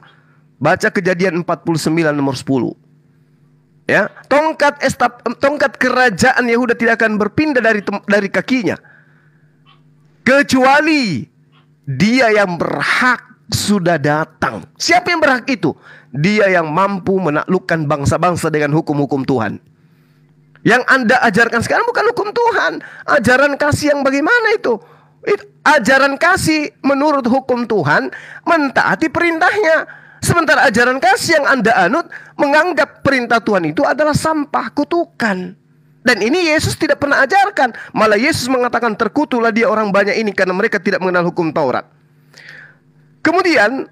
S4: Baca Kejadian 49 nomor 10. Ya, tongkat kerajaan Yehuda tidak akan berpindah dari kakinya kecuali dia yang berhak sudah datang. Siapa yang berhak itu? Dia yang mampu menaklukkan bangsa-bangsa dengan hukum-hukum Tuhan. Yang Anda ajarkan sekarang bukan hukum Tuhan. Ajaran kasih yang bagaimana itu? Ajaran kasih menurut hukum Tuhan, mentaati perintahnya. Sementara ajaran kasih yang Anda anut menganggap perintah Tuhan itu adalah sampah, kutukan. Dan ini Yesus tidak pernah ajarkan. Malah Yesus mengatakan terkutuklah dia orang banyak ini karena mereka tidak mengenal hukum Taurat. Kemudian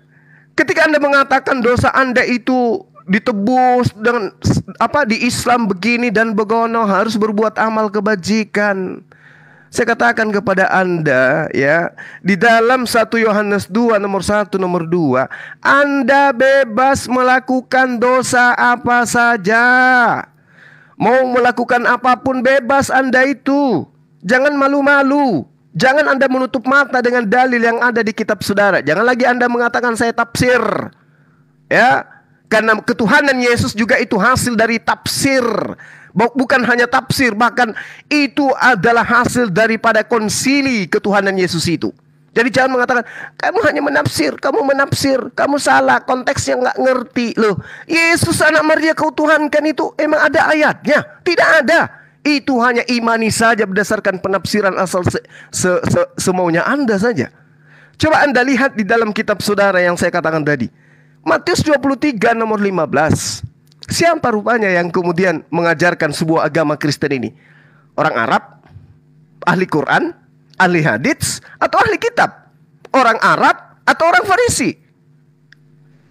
S4: ketika Anda mengatakan dosa Anda itu ditebus dengan di Islam begini dan begono, harus berbuat amal kebajikan. Saya katakan kepada Anda ya, di dalam 1 Yohanes 2 nomor 1 nomor 2, Anda bebas melakukan dosa apa saja. Mau melakukan apapun bebas Anda itu. Jangan malu-malu. Jangan Anda menutup mata dengan dalil yang ada di kitab saudara. Jangan lagi Anda mengatakan saya tafsir. Ya, karena ketuhanan Yesus juga itu hasil dari tafsir. Bukan hanya tafsir, bahkan itu adalah hasil daripada konsili ketuhanan Yesus itu. Jadi jangan mengatakan kamu hanya menafsir, kamu salah, konteksnya nggak ngerti loh. Yesus anak Maria kau tuhankan itu emang ada ayatnya? Tidak ada. Itu hanya imani saja berdasarkan penafsiran asal semaunya Anda saja. Coba Anda lihat di dalam kitab saudara yang saya katakan tadi. Matius 23 nomor 15. Siapa rupanya yang kemudian mengajarkan sebuah agama Kristen ini? Orang Arab? Ahli Quran? Ahli hadits atau ahli kitab? Orang Arab atau orang Farisi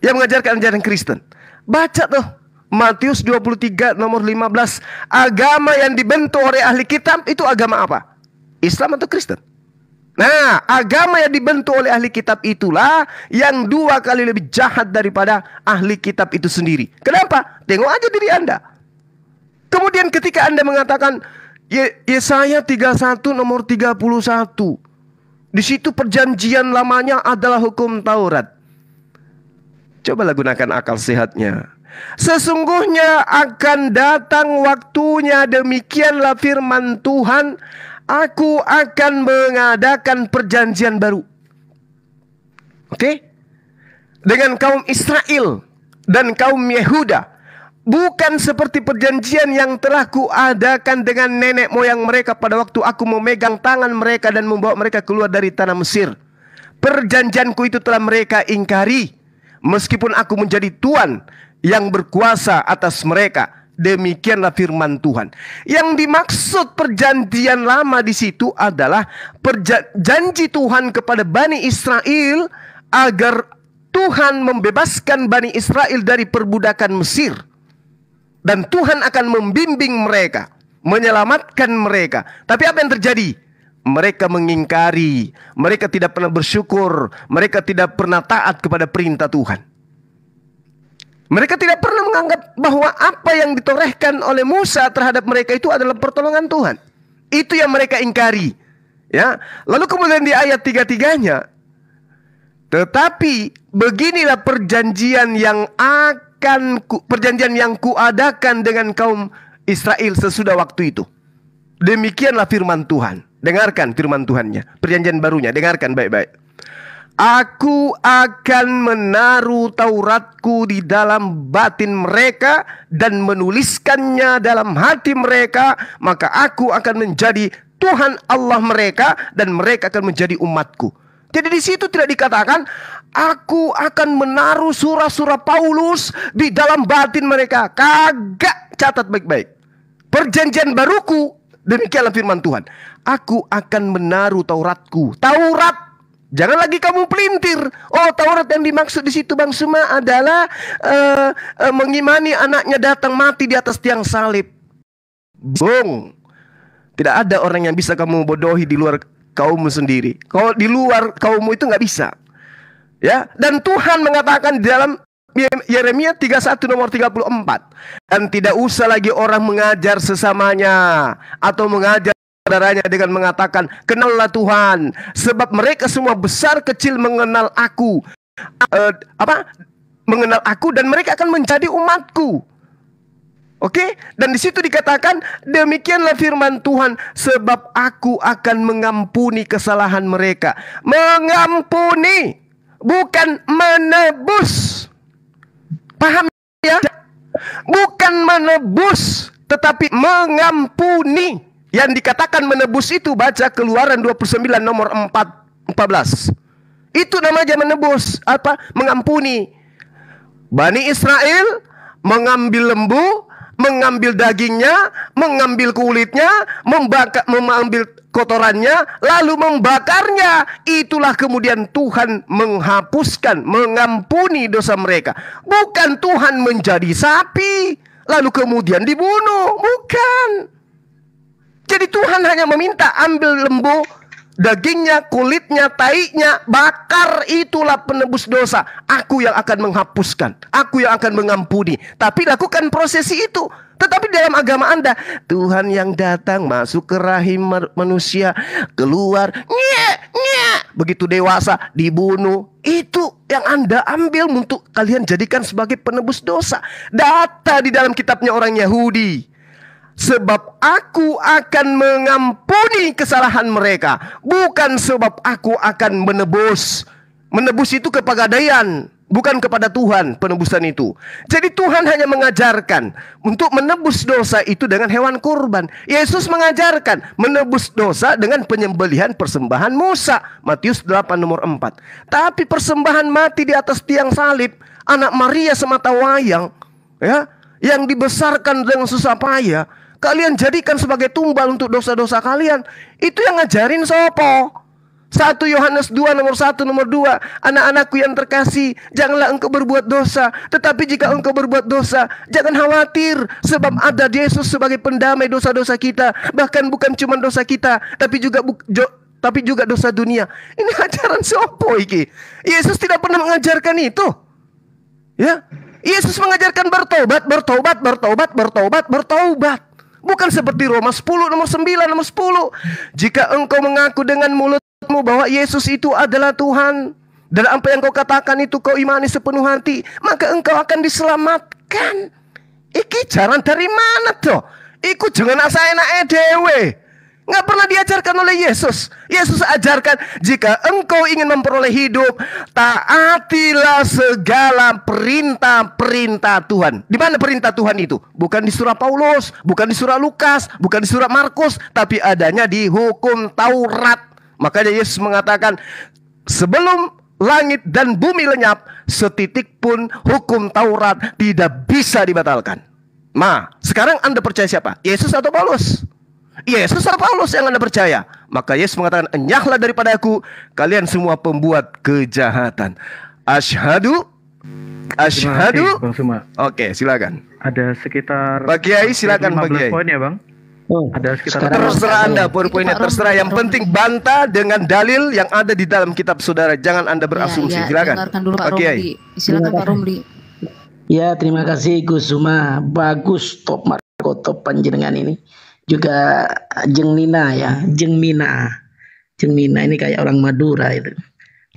S4: yang mengajarkan ajaran Kristen? Baca tuh Matius 23 nomor 15. Agama yang dibentuk oleh ahli kitab itu agama apa? Islam atau Kristen? Nah, agama yang dibentuk oleh ahli kitab itulah yang 2 kali lebih jahat daripada ahli kitab itu sendiri. Kenapa? Tengok aja diri Anda. Kemudian ketika Anda mengatakan Yesaya 31 nomor 31. Di situ perjanjian lamanya adalah hukum Taurat. Cobalah gunakan akal sehatnya. Sesungguhnya akan datang waktunya, demikianlah firman Tuhan, aku akan mengadakan perjanjian baru. Oke? Dengan kaum Israel dan kaum Yehuda. Bukan seperti perjanjian yang telah kuadakan dengan nenek moyang mereka pada waktu aku memegang tangan mereka dan membawa mereka keluar dari tanah Mesir. Perjanjianku itu telah mereka ingkari, meskipun aku menjadi Tuhan yang berkuasa atas mereka. Demikianlah firman Tuhan. Yang dimaksud perjanjian lama di situ adalah janji Tuhan kepada Bani Israel agar Tuhan membebaskan Bani Israel dari perbudakan Mesir. Dan Tuhan akan membimbing mereka, menyelamatkan mereka. Tapi apa yang terjadi? Mereka mengingkari, mereka tidak pernah bersyukur, mereka tidak pernah taat kepada perintah Tuhan. Mereka tidak pernah menganggap bahwa apa yang ditorehkan oleh Musa terhadap mereka itu adalah pertolongan Tuhan. Itu yang mereka ingkari. Ya. Lalu kemudian di ayat 3-3-nya, tetapi beginilah perjanjian yang kuadakan dengan kaum Israel sesudah waktu itu. Demikianlah firman Tuhan. Dengarkan firman Tuhannya, perjanjian barunya, dengarkan baik-baik. Aku akan menaruh Tauratku di dalam batin mereka dan menuliskannya dalam hati mereka, maka aku akan menjadi Tuhan Allah mereka dan mereka akan menjadi umatku. Jadi di situ tidak dikatakan aku akan menaruh surah-surah Paulus di dalam batin mereka. Kagak, catat baik-baik. Perjanjian baruku, demikianlah firman Tuhan. Aku akan menaruh Tauratku. Taurat. Jangan lagi kamu pelintir. Oh, Taurat yang dimaksud di situ Bang Suma adalah mengimani anaknya datang mati di atas tiang salib. Bung. Tidak ada orang yang bisa kamu bodohi di luar kaummu sendiri. Kalau di luar kaummu itu nggak bisa. Ya, dan Tuhan mengatakan di dalam Yeremia 31 nomor 34. Dan tidak usah lagi orang mengajar sesamanya atau mengajar saudaranya dengan mengatakan, kenallah Tuhan, sebab mereka semua besar kecil mengenal aku. Mengenal aku dan mereka akan menjadi umatku. Oke? Dan di situ dikatakan, demikianlah firman Tuhan, sebab aku akan mengampuni kesalahan mereka. Mengampuni, bukan menebus. Paham ya? Bukan menebus, tetapi mengampuni. Yang dikatakan menebus itu baca Keluaran 29 nomor 14. Itu namanya menebus, mengampuni. Bani Israel mengambil lembu, mengambil dagingnya, mengambil kulitnya, mengambil kotorannya, lalu membakarnya. Itulah kemudian Tuhan menghapuskan, mengampuni dosa mereka. Bukan Tuhan menjadi sapi, lalu kemudian dibunuh. Bukan. Jadi Tuhan hanya meminta ambil lembu, dagingnya, kulitnya, taiknya, bakar. Itulah penebus dosa. Aku yang akan menghapuskan, aku yang akan mengampuni. Tapi lakukan prosesi itu. Tetapi dalam agama Anda, Tuhan yang datang masuk ke rahim manusia, keluar, begitu dewasa dibunuh. Itu yang Anda ambil untuk kalian jadikan sebagai penebus dosa. Data di dalam kitabnya orang Yahudi. Sebab aku akan mengampuni kesalahan mereka, bukan sebab aku akan menebus. Menebus itu kepegadaian, bukan kepada Tuhan penebusan itu. Jadi Tuhan hanya mengajarkan untuk menebus dosa itu dengan hewan kurban. Yesus mengajarkan menebus dosa dengan penyembelihan persembahan Musa, Matius 8 nomor 4. Tapi persembahan mati di atas tiang salib, anak Maria semata wayang, ya, yang dibesarkan dengan susah payah, kalian jadikan sebagai tumbal untuk dosa-dosa kalian. Itu yang ngajarin sopo? 1 Yohanes 2 nomor 1 nomor 2. Anak-anakku yang terkasih, janganlah engkau berbuat dosa. Tetapi jika engkau berbuat dosa, jangan khawatir, sebab ada Yesus sebagai pendamai dosa-dosa kita. Bahkan bukan cuma dosa kita, tapi juga dosa dunia. Ini ajaran sopo iki? Yesus tidak pernah mengajarkan itu. Ya, Yesus mengajarkan bertobat, bertobat, bertobat, bertobat, bertobat. Bukan seperti Roma 10 nomor 9 nomor 10. Jika engkau mengaku dengan mulutmu bahwa Yesus itu adalah Tuhan, dan apa yang kau katakan itu kau imani sepenuh hati, maka engkau akan diselamatkan. Iki jalan dari mana tuh? Iku jangan asal enak dewe. Nggak pernah diajarkan oleh Yesus. Yesus ajarkan, jika engkau ingin memperoleh hidup, taatilah segala perintah-perintah Tuhan. Di mana perintah Tuhan itu? Bukan di surah Paulus, bukan di surah Lukas, bukan di surah Markus, tapi adanya di hukum Taurat. Makanya Yesus mengatakan, sebelum langit dan bumi lenyap, setitik pun hukum Taurat tidak bisa dibatalkan. Nah, sekarang Anda percaya siapa? Yesus atau Paulus? Yesus atau Paulus yang Anda percaya? Maka Yesus mengatakan, enyahlah daripada aku, kalian semua pembuat kejahatan. Asyhadu.
S2: Terima kasih, Bang Suma.
S4: Oke, silakan.
S2: Ada sekitar
S4: Pak Kiai, silakan Pak
S2: 15
S4: Kiai.
S2: poin ya, Bang? Ada sekitar
S4: Terserah Anda poin-poinnya, terserah. Yang penting bantah dengan dalil yang ada di dalam kitab saudara. Jangan Anda berasumsi. Silakan.
S6: Dengarkan dulu Pak
S4: Pak Kiai.
S6: Romli. Silakan Pak Romli.
S5: Ya, terima kasih Gus Suma. Bagus top Marco top panjenengan ini. Juga Jeng Mina ya, Jeng Mina. Jeng Mina ini kayak orang Madura itu.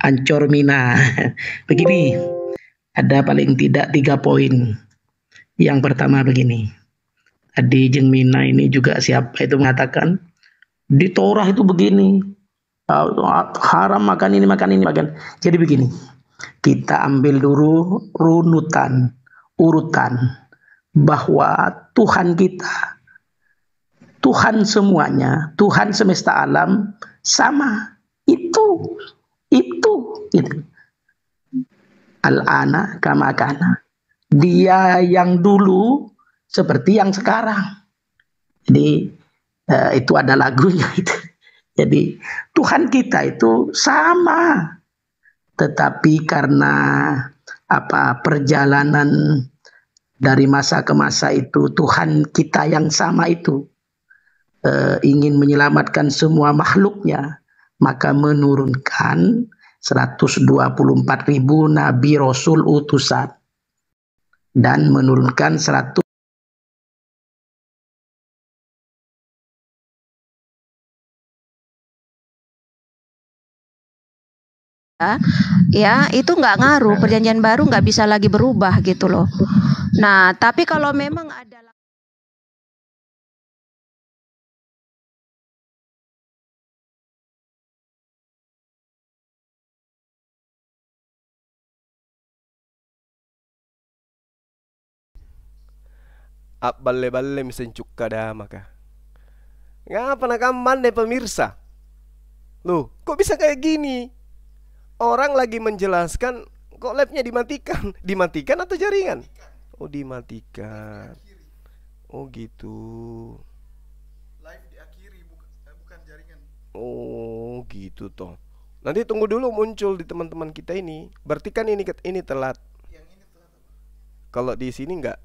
S5: Ancor Mina. Begini, ada paling tidak 3 poin. Yang pertama begini. Tadi Jeng Mina ini juga siapa itu mengatakan di Torah itu begini. Haram makan ini, makan ini, makan. Jadi begini. Kita ambil dulu urutan bahwa Tuhan kita, Tuhan semuanya, Tuhan semesta alam sama. Itu. Al-ana kama kana. Dia yang dulu seperti yang sekarang. Jadi itu ada lagunya itu. Jadi Tuhan kita itu sama. Tetapi karena perjalanan dari masa ke masa itu, Tuhan kita yang sama itu ingin menyelamatkan semua makhluknya, maka menurunkan 124.000 nabi rasul utusan dan menurunkan 100
S6: ya itu nggak ngaruh, perjanjian baru nggak bisa lagi berubah gitu loh. Nah tapi kalau memang ada
S4: Balle-balle misencuk kada maka. Ngapa nakaman deh pemirsa? Loh, kok bisa kayak gini? Orang lagi menjelaskan, kok live-nya dimatikan? Dimatikan atau jaringan? Oh, dimatikan. Oh, gitu.
S3: Live diakhiri, bukan jaringan.
S4: Oh, gitu toh. Nanti tunggu dulu muncul di teman-teman kita ini. Berarti kan ini telat.
S3: Yang ini telat apa?
S4: Kalau di sini enggak.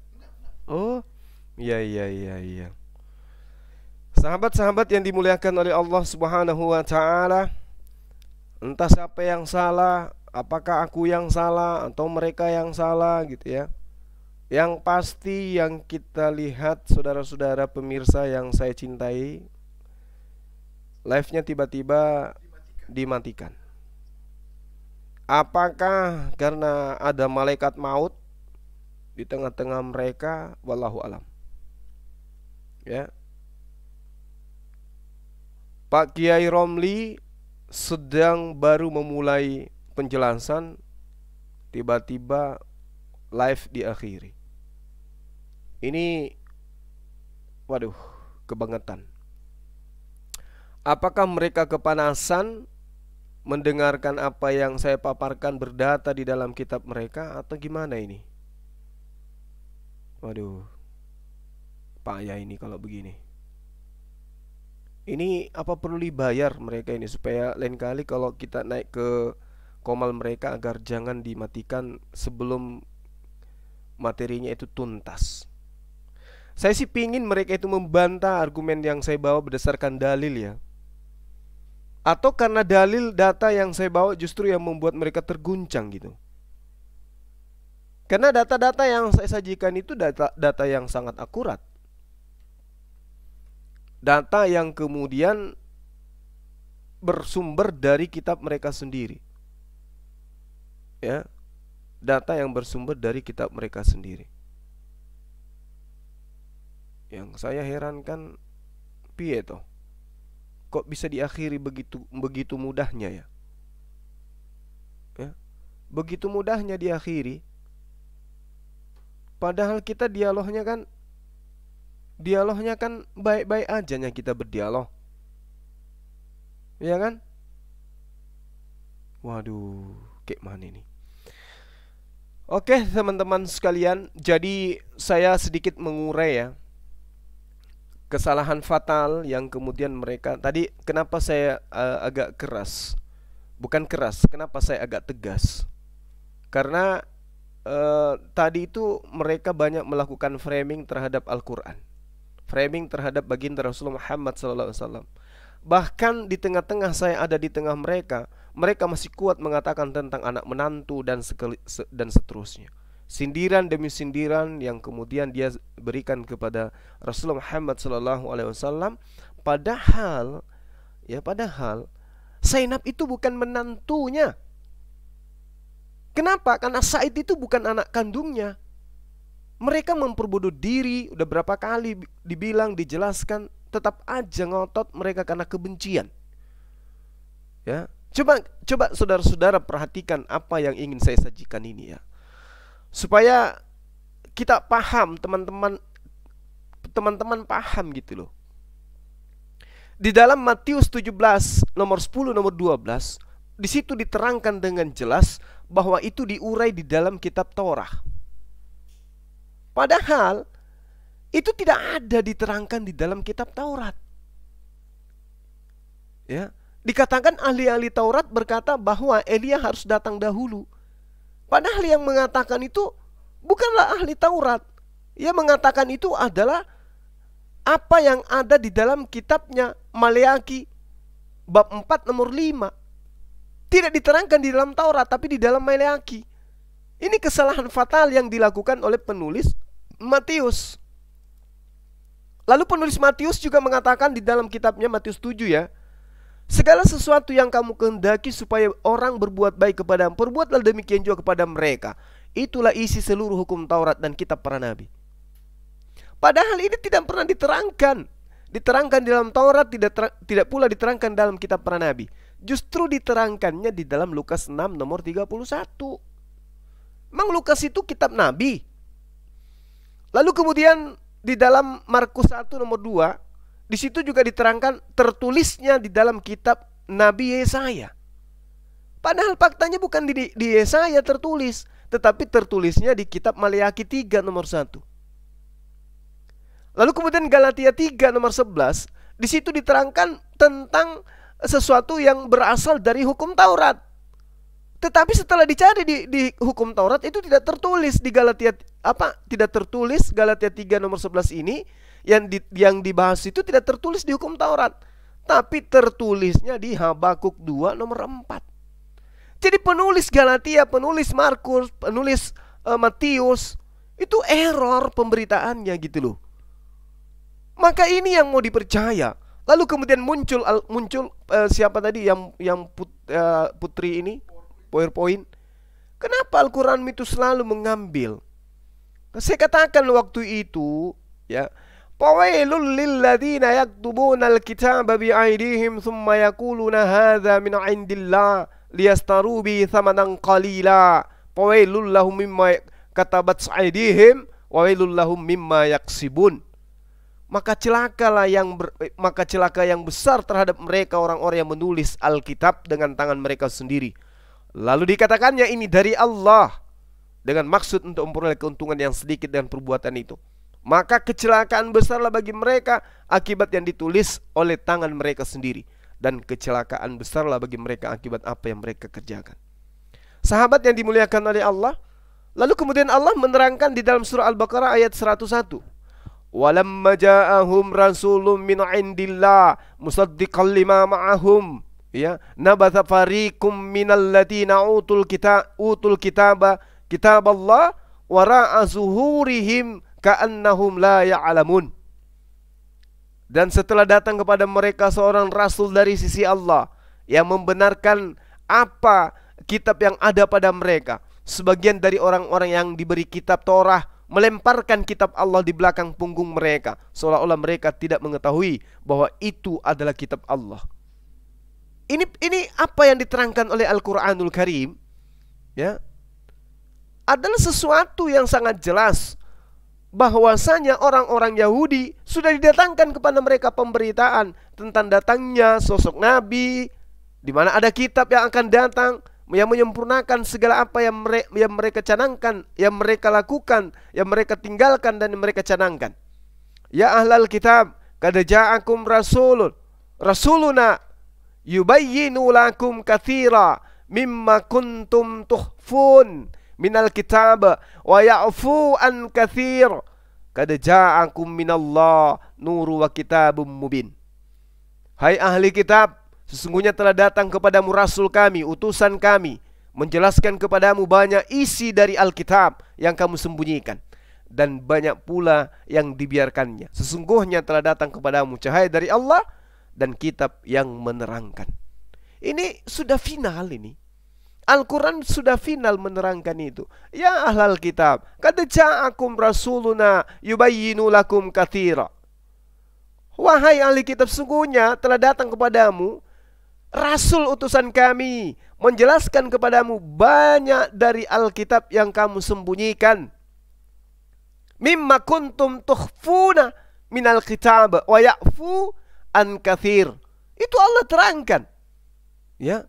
S4: Oh, iya. Sahabat-sahabat yang dimuliakan oleh Allah Subhanahu wa taala, entah siapa yang salah, apakah aku yang salah atau mereka yang salah gitu ya. Yang pasti yang kita lihat saudara-saudara pemirsa yang saya cintai, live-nya tiba-tiba dimatikan. Apakah karena ada malaikat maut di tengah-tengah mereka? Wallahu alam. Ya. Pak Kiai Romli sedang baru memulai penjelasan, tiba-tiba live diakhiri. Ini waduh, kebangetan. Apakah mereka kepanasan mendengarkan apa yang saya paparkan berdata di dalam kitab mereka atau gimana ini? Waduh, payah ini kalau begini. Ini apa perlu dibayar mereka ini supaya lain kali kalau kita naik ke komal mereka agar jangan dimatikan sebelum materinya itu tuntas. Saya sih pingin mereka itu membantah argumen yang saya bawa berdasarkan dalil ya. Atau karena dalil data yang saya bawa justru yang membuat mereka terguncang gitu. Karena data-data yang saya sajikan itu data yang sangat akurat. Data yang kemudian bersumber dari kitab mereka sendiri. Ya. Data yang bersumber dari kitab mereka sendiri. Yang saya herankan piye toh? Kok bisa diakhiri begitu mudahnya ya? Ya. Begitu mudahnya diakhiri. Padahal kita dialognya kan baik-baik aja nya kita berdialog. Iya kan? Waduh, kayak mana ini? Oke, teman-teman sekalian, jadi saya sedikit mengurai ya kesalahan fatal yang kemudian mereka tadi. Kenapa saya agak keras? Bukan keras, kenapa saya agak tegas? Karena tadi itu mereka banyak melakukan framing terhadap Al-Quran, framing terhadap baginda Rasulullah Muhammad SAW. Bahkan di tengah-tengah saya ada di tengah mereka, mereka masih kuat mengatakan tentang anak menantu dan seterusnya. Sindiran demi sindiran yang kemudian dia berikan kepada Rasulullah Muhammad SAW. Padahal Zainab itu bukan menantunya. Kenapa? Karena Said itu bukan anak kandungnya. Mereka memperbodoh diri, udah berapa kali dibilang, dijelaskan, tetap aja ngotot mereka karena kebencian. Ya, coba saudara-saudara perhatikan apa yang ingin saya sajikan ini ya, supaya kita paham, teman-teman paham gitu loh. Di dalam Matius 17 nomor 10 nomor 12, di situ diterangkan dengan jelas bahwa itu diurai di dalam kitab Torah. Padahal itu tidak ada diterangkan di dalam kitab Taurat. Ya, dikatakan ahli-ahli Taurat berkata bahwa Elia harus datang dahulu. Padahal yang mengatakan itu bukanlah ahli Taurat. Ia mengatakan itu adalah apa yang ada di dalam kitabnya Maleaki bab 4 nomor 5. Tidak diterangkan di dalam Taurat, tapi di dalam Maleaki. Ini kesalahan fatal yang dilakukan oleh penulis Matius. Lalu penulis Matius juga mengatakan di dalam kitabnya Matius 7 ya, segala sesuatu yang kamu kehendaki supaya orang berbuat baik kepadamu, perbuatlah demikian juga kepada mereka. Itulah isi seluruh hukum Taurat dan kitab para nabi. Padahal ini tidak pernah diterangkan di dalam Taurat, tidak pula diterangkan dalam kitab para nabi. Justru diterangkannya di dalam Lukas 6 nomor 31. Memang Lukas itu kitab nabi. Lalu kemudian di dalam Markus 1 nomor 2, di situ juga diterangkan tertulisnya di dalam kitab Nabi Yesaya. Padahal faktanya bukan di Yesaya tertulis, tetapi tertulisnya di kitab Maleaki 3 nomor 1. Lalu kemudian Galatia 3 nomor 11, di situ diterangkan tentang sesuatu yang berasal dari hukum Taurat. Tetapi setelah dicari di hukum Taurat itu tidak tertulis di Galatia, tidak tertulis Galatia 3 nomor 11 ini yang dibahas itu tidak tertulis di hukum Taurat, tapi tertulisnya di Habakuk 2 nomor 4. Jadi penulis Galatia, penulis Markus, penulis Matius itu error pemberitaannya gitu loh. Maka ini yang mau dipercaya. Lalu kemudian muncul siapa tadi yang putri ini PowerPoint. Kenapa Al-Quran itu selalu mengambil? Saya katakan waktu itu ya, fawailul lilladzina yaktubuna al-kitaba bi'aydihim thumma yaquluna hadza min 'indillah liyastaru bi thamanan qalila. Fawailul lahum mimma katabat aydihim wa wailul lahum mimma yaksibun. Maka celaka yang besar terhadap mereka orang-orang yang menulis Alkitab dengan tangan mereka sendiri. Lalu dikatakannya ini dari Allah dengan maksud untuk memperoleh keuntungan yang sedikit dengan perbuatan itu. Maka kecelakaan besarlah bagi mereka akibat yang ditulis oleh tangan mereka sendiri, dan kecelakaan besarlah bagi mereka akibat apa yang mereka kerjakan. Sahabat yang dimuliakan oleh Allah, lalu kemudian Allah menerangkan di dalam surah Al-Baqarah ayat 101. Walamma ja'ahum rasulun min 'indillah musaddiqan lima ma'ahum ya nabatha fariqum minal ladzina utul kitaba kitaballah wara'a zuhurihim ka'annahum la ya'lamun. Dan setelah datang kepada mereka seorang rasul dari sisi Allah yang membenarkan apa kitab yang ada pada mereka, sebagian dari orang-orang yang diberi kitab Torah melemparkan kitab Allah di belakang punggung mereka, seolah-olah mereka tidak mengetahui bahwa itu adalah kitab Allah. Ini apa yang diterangkan oleh Al-Quranul Karim ya, adalah sesuatu yang sangat jelas bahwasanya orang-orang Yahudi sudah didatangkan kepada mereka pemberitaan tentang datangnya sosok Nabi, di mana ada kitab yang akan datang. yang menyempurnakan segala apa yang mereka canangkan, yang mereka lakukan, yang mereka tinggalkan dan yang mereka canangkan. Ya ahlal kitab, qad ja'akum rasuluna yubayyinu lakum katsira mimma kuntum tukhfun minal kitab wa ya'fu an katsir. Qad ja'akum minallah nuru wa kitabum mubin. Hai ahli kitab, sesungguhnya telah datang kepadamu rasul kami, utusan kami, menjelaskan kepadamu banyak isi dari Alkitab yang kamu sembunyikan, dan banyak pula yang dibiarkannya. Sesungguhnya telah datang kepadamu cahaya dari Allah dan kitab yang menerangkan. Ini sudah final ini. Al-Quran sudah final menerangkan itu. Ya ahlal kitab, qad ja'akum rasuluna yubayyinu lakum katsira. Wahai ahli kitab, sungguhnya telah datang kepadamu rasul utusan kami, menjelaskan kepadamu banyak dari Alkitab yang kamu sembunyikan. Mimma kuntum tukhfuna minal kitab wa ya'fu an katsir. Itu Allah terangkan. Ya.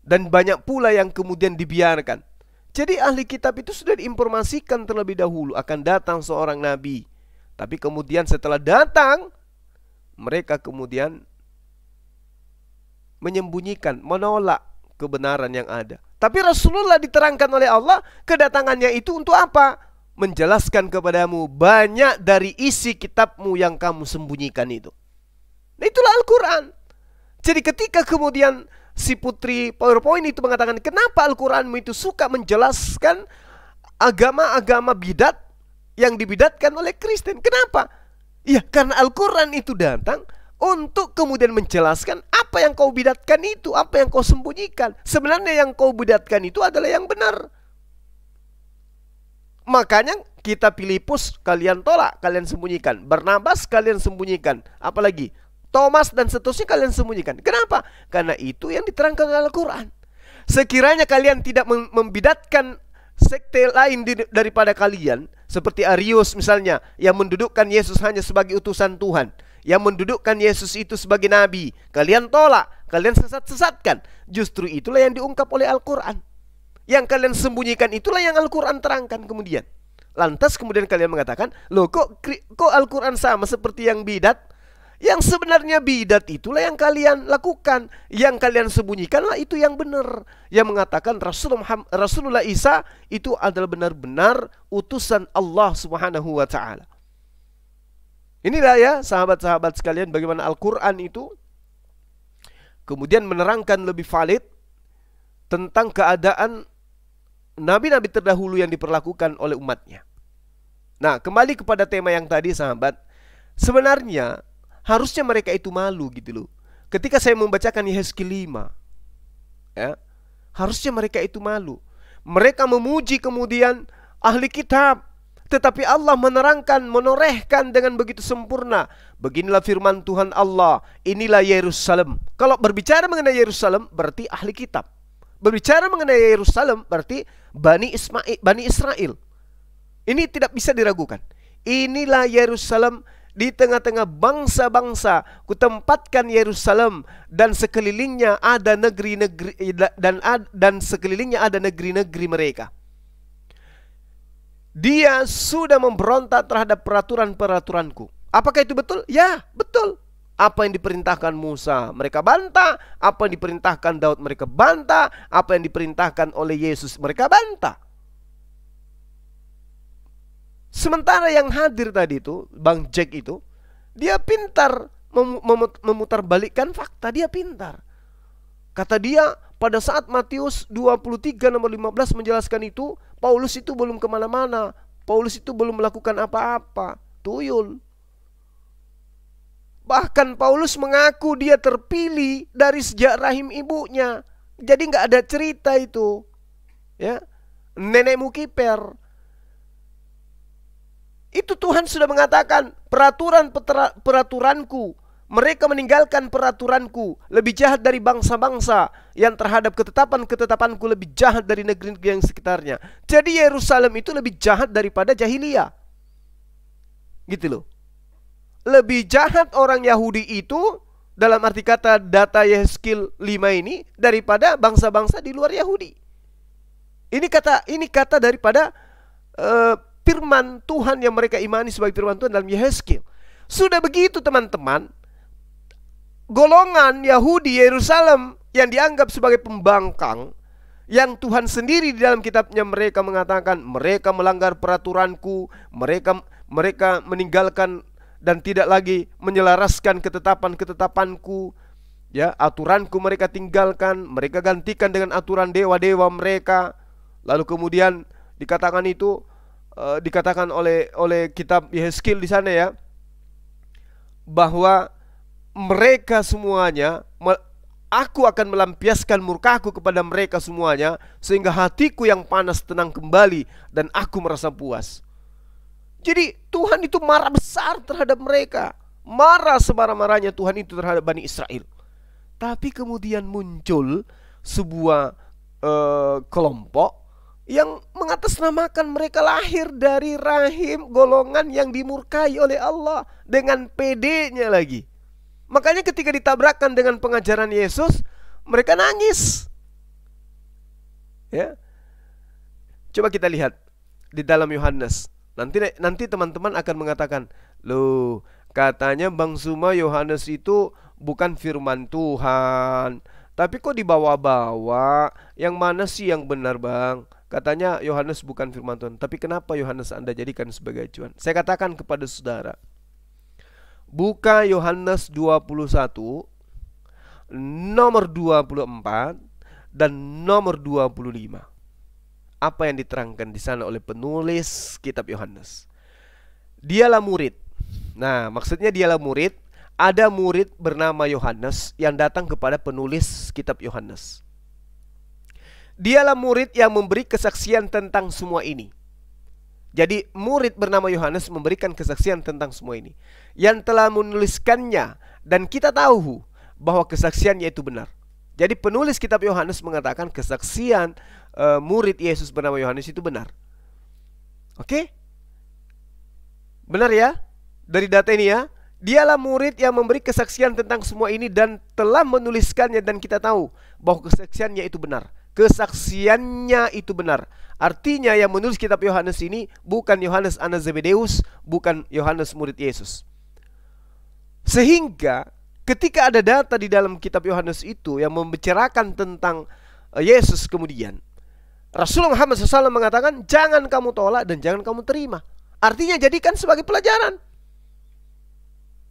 S4: Dan banyak pula yang kemudian dibiarkan. Jadi ahli kitab itu sudah diinformasikan terlebih dahulu akan datang seorang nabi. Tapi kemudian setelah datang, mereka kemudian menyembunyikan, menolak kebenaran yang ada. Tapi Rasulullah diterangkan oleh Allah, kedatangannya itu untuk apa? Menjelaskan kepadamu banyak dari isi kitabmu yang kamu sembunyikan itu. Nah, itulah Al-Quran. Jadi ketika kemudian si putri PowerPoint itu mengatakan, kenapa Al-Quranmu itu suka menjelaskan agama-agama bidat yang dibidatkan oleh Kristen? Kenapa? Ya, karena Al-Quran itu datang untuk kemudian menjelaskan apa yang kau bidatkan itu, apa yang kau sembunyikan. Sebenarnya yang kau bidatkan itu adalah yang benar. Makanya kitab Filipus kalian tolak, kalian sembunyikan. Barnabas kalian sembunyikan. Apalagi Thomas dan seterusnya kalian sembunyikan. Kenapa? Karena itu yang diterangkan oleh Al-Quran. Sekiranya kalian tidak membidatkan sekte lain daripada kalian, seperti Arius misalnya, yang mendudukkan Yesus hanya sebagai utusan Tuhan, yang mendudukkan Yesus itu sebagai nabi, kalian tolak, kalian sesat-sesatkan. Justru itulah yang diungkap oleh Al-Quran. Yang kalian sembunyikan itulah yang Al-Quran terangkan kemudian. Lantas kemudian kalian mengatakan, loh kok Al-Quran sama seperti yang bidat? Yang sebenarnya bidat itulah yang kalian lakukan, yang kalian sembunyikanlah itu yang benar. Yang mengatakan Rasulullah Isa itu adalah benar-benar utusan Allah Subhanahu wa ta'ala. Inilah ya sahabat-sahabat sekalian, bagaimana Al-Quran itu kemudian menerangkan lebih valid tentang keadaan nabi-nabi terdahulu yang diperlakukan oleh umatnya. Nah, kembali kepada tema yang tadi sahabat, sebenarnya harusnya mereka itu malu gitu loh. Ketika saya membacakan Yehezkiel 5, ya, harusnya mereka itu malu. Mereka memuji kemudian ahli kitab, tetapi Allah menerangkan, menorehkan dengan begitu sempurna. Beginilah firman Tuhan Allah, inilah Yerusalem. Kalau berbicara mengenai Yerusalem berarti ahli kitab. Berbicara mengenai Yerusalem berarti Bani Israel. Ini tidak bisa diragukan. Inilah Yerusalem, di tengah-tengah bangsa-bangsa kutempatkan Yerusalem, dan sekelilingnya ada negeri-negeri dan sekelilingnya ada negeri-negeri mereka. Dia sudah memberontak terhadap peraturan-peraturanku. Apakah itu betul? Ya, betul. Apa yang diperintahkan Musa mereka bantah, apa yang diperintahkan Daud mereka bantah, apa yang diperintahkan oleh Yesus mereka bantah. Sementara yang hadir tadi itu, Bang Jack itu, dia pintar memutarbalikkan fakta, dia pintar. Kata dia, pada saat Matius 23 nomor 15 menjelaskan itu, Paulus itu belum kemana-mana, Paulus itu belum melakukan apa-apa, tuyul. Bahkan Paulus mengaku dia terpilih dari sejak rahim ibunya. Jadi nggak ada cerita itu, ya, nenekmu kiper. Itu Tuhan sudah mengatakan, peraturanku, mereka meninggalkan peraturanku, lebih jahat dari bangsa-bangsa yang terhadap ketetapan-ketetapanku, lebih jahat dari negeri-negeri yang sekitarnya. Jadi Yerusalem itu lebih jahat daripada jahiliyah. Gitu loh. Lebih jahat orang Yahudi itu dalam arti kata data Yehezkiel 5 ini daripada bangsa-bangsa di luar Yahudi. Ini kata daripada firman Tuhan yang mereka imani sebagai firman Tuhan dalam Yehezkiel. Sudah begitu teman-teman, golongan Yahudi Yerusalem yang dianggap sebagai pembangkang, yang Tuhan sendiri di dalam kitabnya mereka mengatakan mereka melanggar peraturanku, mereka meninggalkan dan tidak lagi menyelaraskan ketetapan-ketetapanku, ya, aturanku mereka tinggalkan, mereka gantikan dengan aturan dewa-dewa mereka. Lalu kemudian dikatakan itu dikatakan oleh kitab Yehezkiel di sana, ya, bahwa mereka semuanya, aku akan melampiaskan murkaku kepada mereka semuanya, sehingga hatiku yang panas tenang kembali dan aku merasa puas. Jadi Tuhan itu marah besar terhadap mereka, marah semarah-marahnya Tuhan itu terhadap Bani Israel. Tapi kemudian muncul sebuah kelompok yang mengatasnamakan mereka lahir dari rahim golongan yang dimurkai oleh Allah, dengan PD-nya lagi. Makanya ketika ditabrakkan dengan pengajaran Yesus, mereka nangis. Ya. Coba kita lihat di dalam Yohanes. Nanti teman-teman akan mengatakan, loh, katanya Bang Suma Yohanes itu bukan firman Tuhan, tapi kok dibawa-bawa? Yang mana sih yang benar, Bang? Katanya Yohanes bukan firman Tuhan, tapi kenapa Yohanes Anda jadikan sebagai acuan? Saya katakan kepada saudara, buka Yohanes 21 nomor 24 dan nomor 25. Apa yang diterangkan di sana oleh penulis kitab Yohanes? Dialah murid. Nah, maksudnya dialah murid. Ada murid bernama Yohanes yang datang kepada penulis kitab Yohanes. Dialah murid yang memberi kesaksian tentang semua ini. Jadi murid bernama Yohanes memberikan kesaksian tentang semua ini, yang telah menuliskannya, dan kita tahu bahwa kesaksiannya itu benar. Jadi penulis kitab Yohanes mengatakan kesaksian murid Yesus bernama Yohanes itu benar. Oke? Benar ya? Dari data ini ya. Dialah murid yang memberi kesaksian tentang semua ini dan telah menuliskannya, dan kita tahu bahwa kesaksiannya itu benar. Kesaksiannya itu benar. Artinya yang menulis kitab Yohanes ini bukan Yohanes anak Zebedeus, bukan Yohanes murid Yesus. Sehingga ketika ada data di dalam kitab Yohanes itu yang membicarakan tentang Yesus, kemudian Rasulullah Muhammad SAW mengatakan jangan kamu tolak dan jangan kamu terima. Artinya jadikan sebagai pelajaran.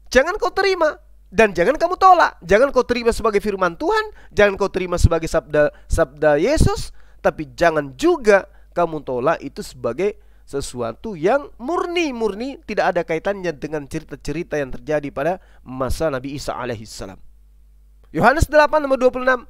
S4: Jangan kau terima dan jangan kamu tolak. Jangan kau terima sebagai firman Tuhan, jangan kau terima sebagai sabda Yesus, tapi jangan juga kamu tolak itu sebagai sesuatu yang murni tidak ada kaitannya dengan cerita-cerita yang terjadi pada masa Nabi Isa alaihissalam. Yohanes 8 nomor 26.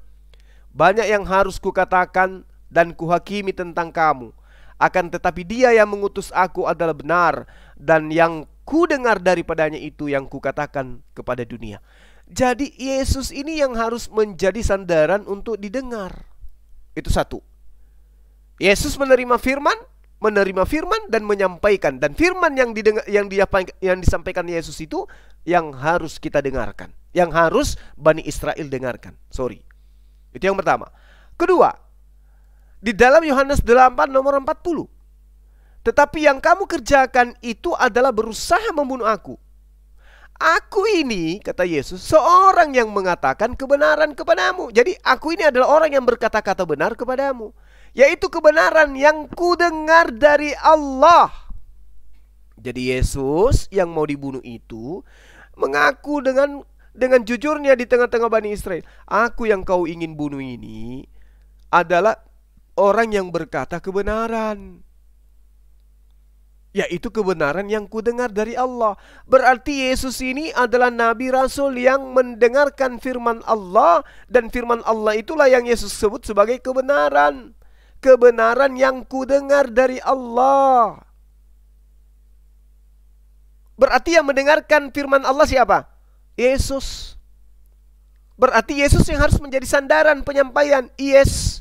S4: Banyak yang harus kukatakan dan kuhakimi tentang kamu, akan tetapi dia yang mengutus aku adalah benar, dan yang ku dengar daripadanya itu yang kukatakan kepada dunia. Jadi Yesus ini yang harus menjadi sandaran untuk didengar. Itu satu. Yesus menerima firman dan menyampaikan, dan firman yang disampaikan Yesus itu yang harus kita dengarkan, yang harus Bani Israel dengarkan. Itu yang pertama. Kedua, di dalam Yohanes 8 nomor 40. Tetapi yang kamu kerjakan itu adalah berusaha membunuh aku. Aku ini, kata Yesus, seorang yang mengatakan kebenaran kepadamu. Jadi aku ini adalah orang yang berkata-kata benar kepadamu, yaitu kebenaran yang kudengar dari Allah. Jadi Yesus yang mau dibunuh itu mengaku dengan jujurnya di tengah-tengah Bani Israel, aku yang kau ingin bunuh ini adalah orang yang berkata kebenaran, yaitu kebenaran yang kudengar dari Allah. Berarti Yesus ini adalah Nabi Rasul yang mendengarkan firman Allah, dan firman Allah itulah yang Yesus sebut sebagai kebenaran. Kebenaran yang kudengar dari Allah. Berarti yang mendengarkan firman Allah siapa? Yesus. Berarti Yesus yang harus menjadi sandaran penyampaian. Yes.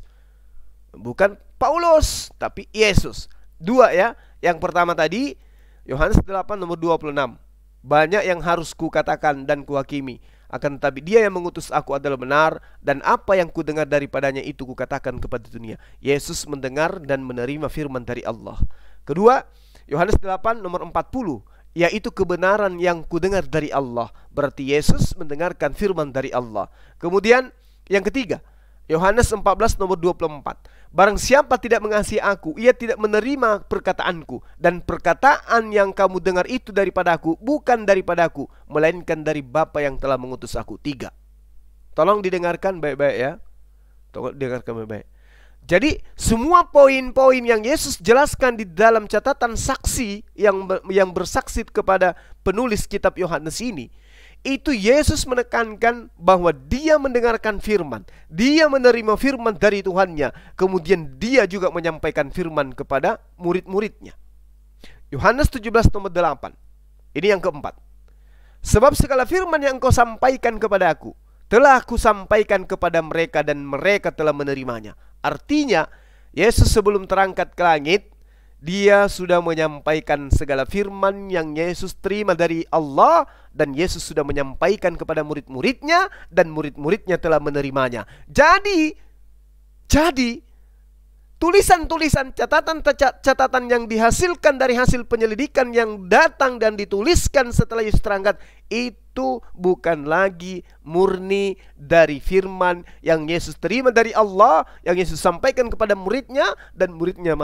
S4: Bukan Paulus, tapi Yesus. Dua ya. Yang pertama tadi Yohanes 8 nomor 26. Banyak yang harus kukatakan dan kuhakimi, akan tetapi Dia yang mengutus aku adalah benar, dan apa yang kudengar daripadanya itu kukatakan kepada dunia. Yesus mendengar dan menerima firman dari Allah. Kedua, Yohanes 8 nomor 40, yaitu kebenaran yang kudengar dari Allah. Berarti Yesus mendengarkan firman dari Allah. Kemudian yang ketiga, Yohanes 14 nomor 24. Barang siapa tidak mengasihi aku, ia tidak menerima perkataanku, dan perkataan yang kamu dengar itu daripada aku, bukan daripada aku, melainkan dari Bapa yang telah mengutus aku. 3. Tolong didengarkan baik-baik ya. Tolong dengarkan baik-baik. Jadi semua poin-poin yang Yesus jelaskan di dalam catatan saksi yang bersaksi kepada penulis kitab Yohanes ini, itu Yesus menekankan bahwa Dia mendengarkan firman, Dia menerima firman dari Tuhannya, kemudian Dia juga menyampaikan firman kepada murid-muridnya. Yohanes 17 nomor 8. Ini yang keempat. Sebab segala firman yang engkau sampaikan kepada aku, telah aku sampaikan kepada mereka, dan mereka telah menerimanya. Artinya, Yesus sebelum terangkat ke langit, Dia sudah menyampaikan segala firman yang Yesus terima dari Allah, dan Yesus sudah menyampaikan kepada murid-muridnya, dan murid-muridnya telah menerimanya. Jadi tulisan-tulisan, catatan yang dihasilkan dari hasil penyelidikan yang datang dan dituliskan setelah Yesus terangkat, itu bukan lagi murni dari firman yang Yesus terima dari Allah, yang Yesus sampaikan kepada muridnya, dan muridnya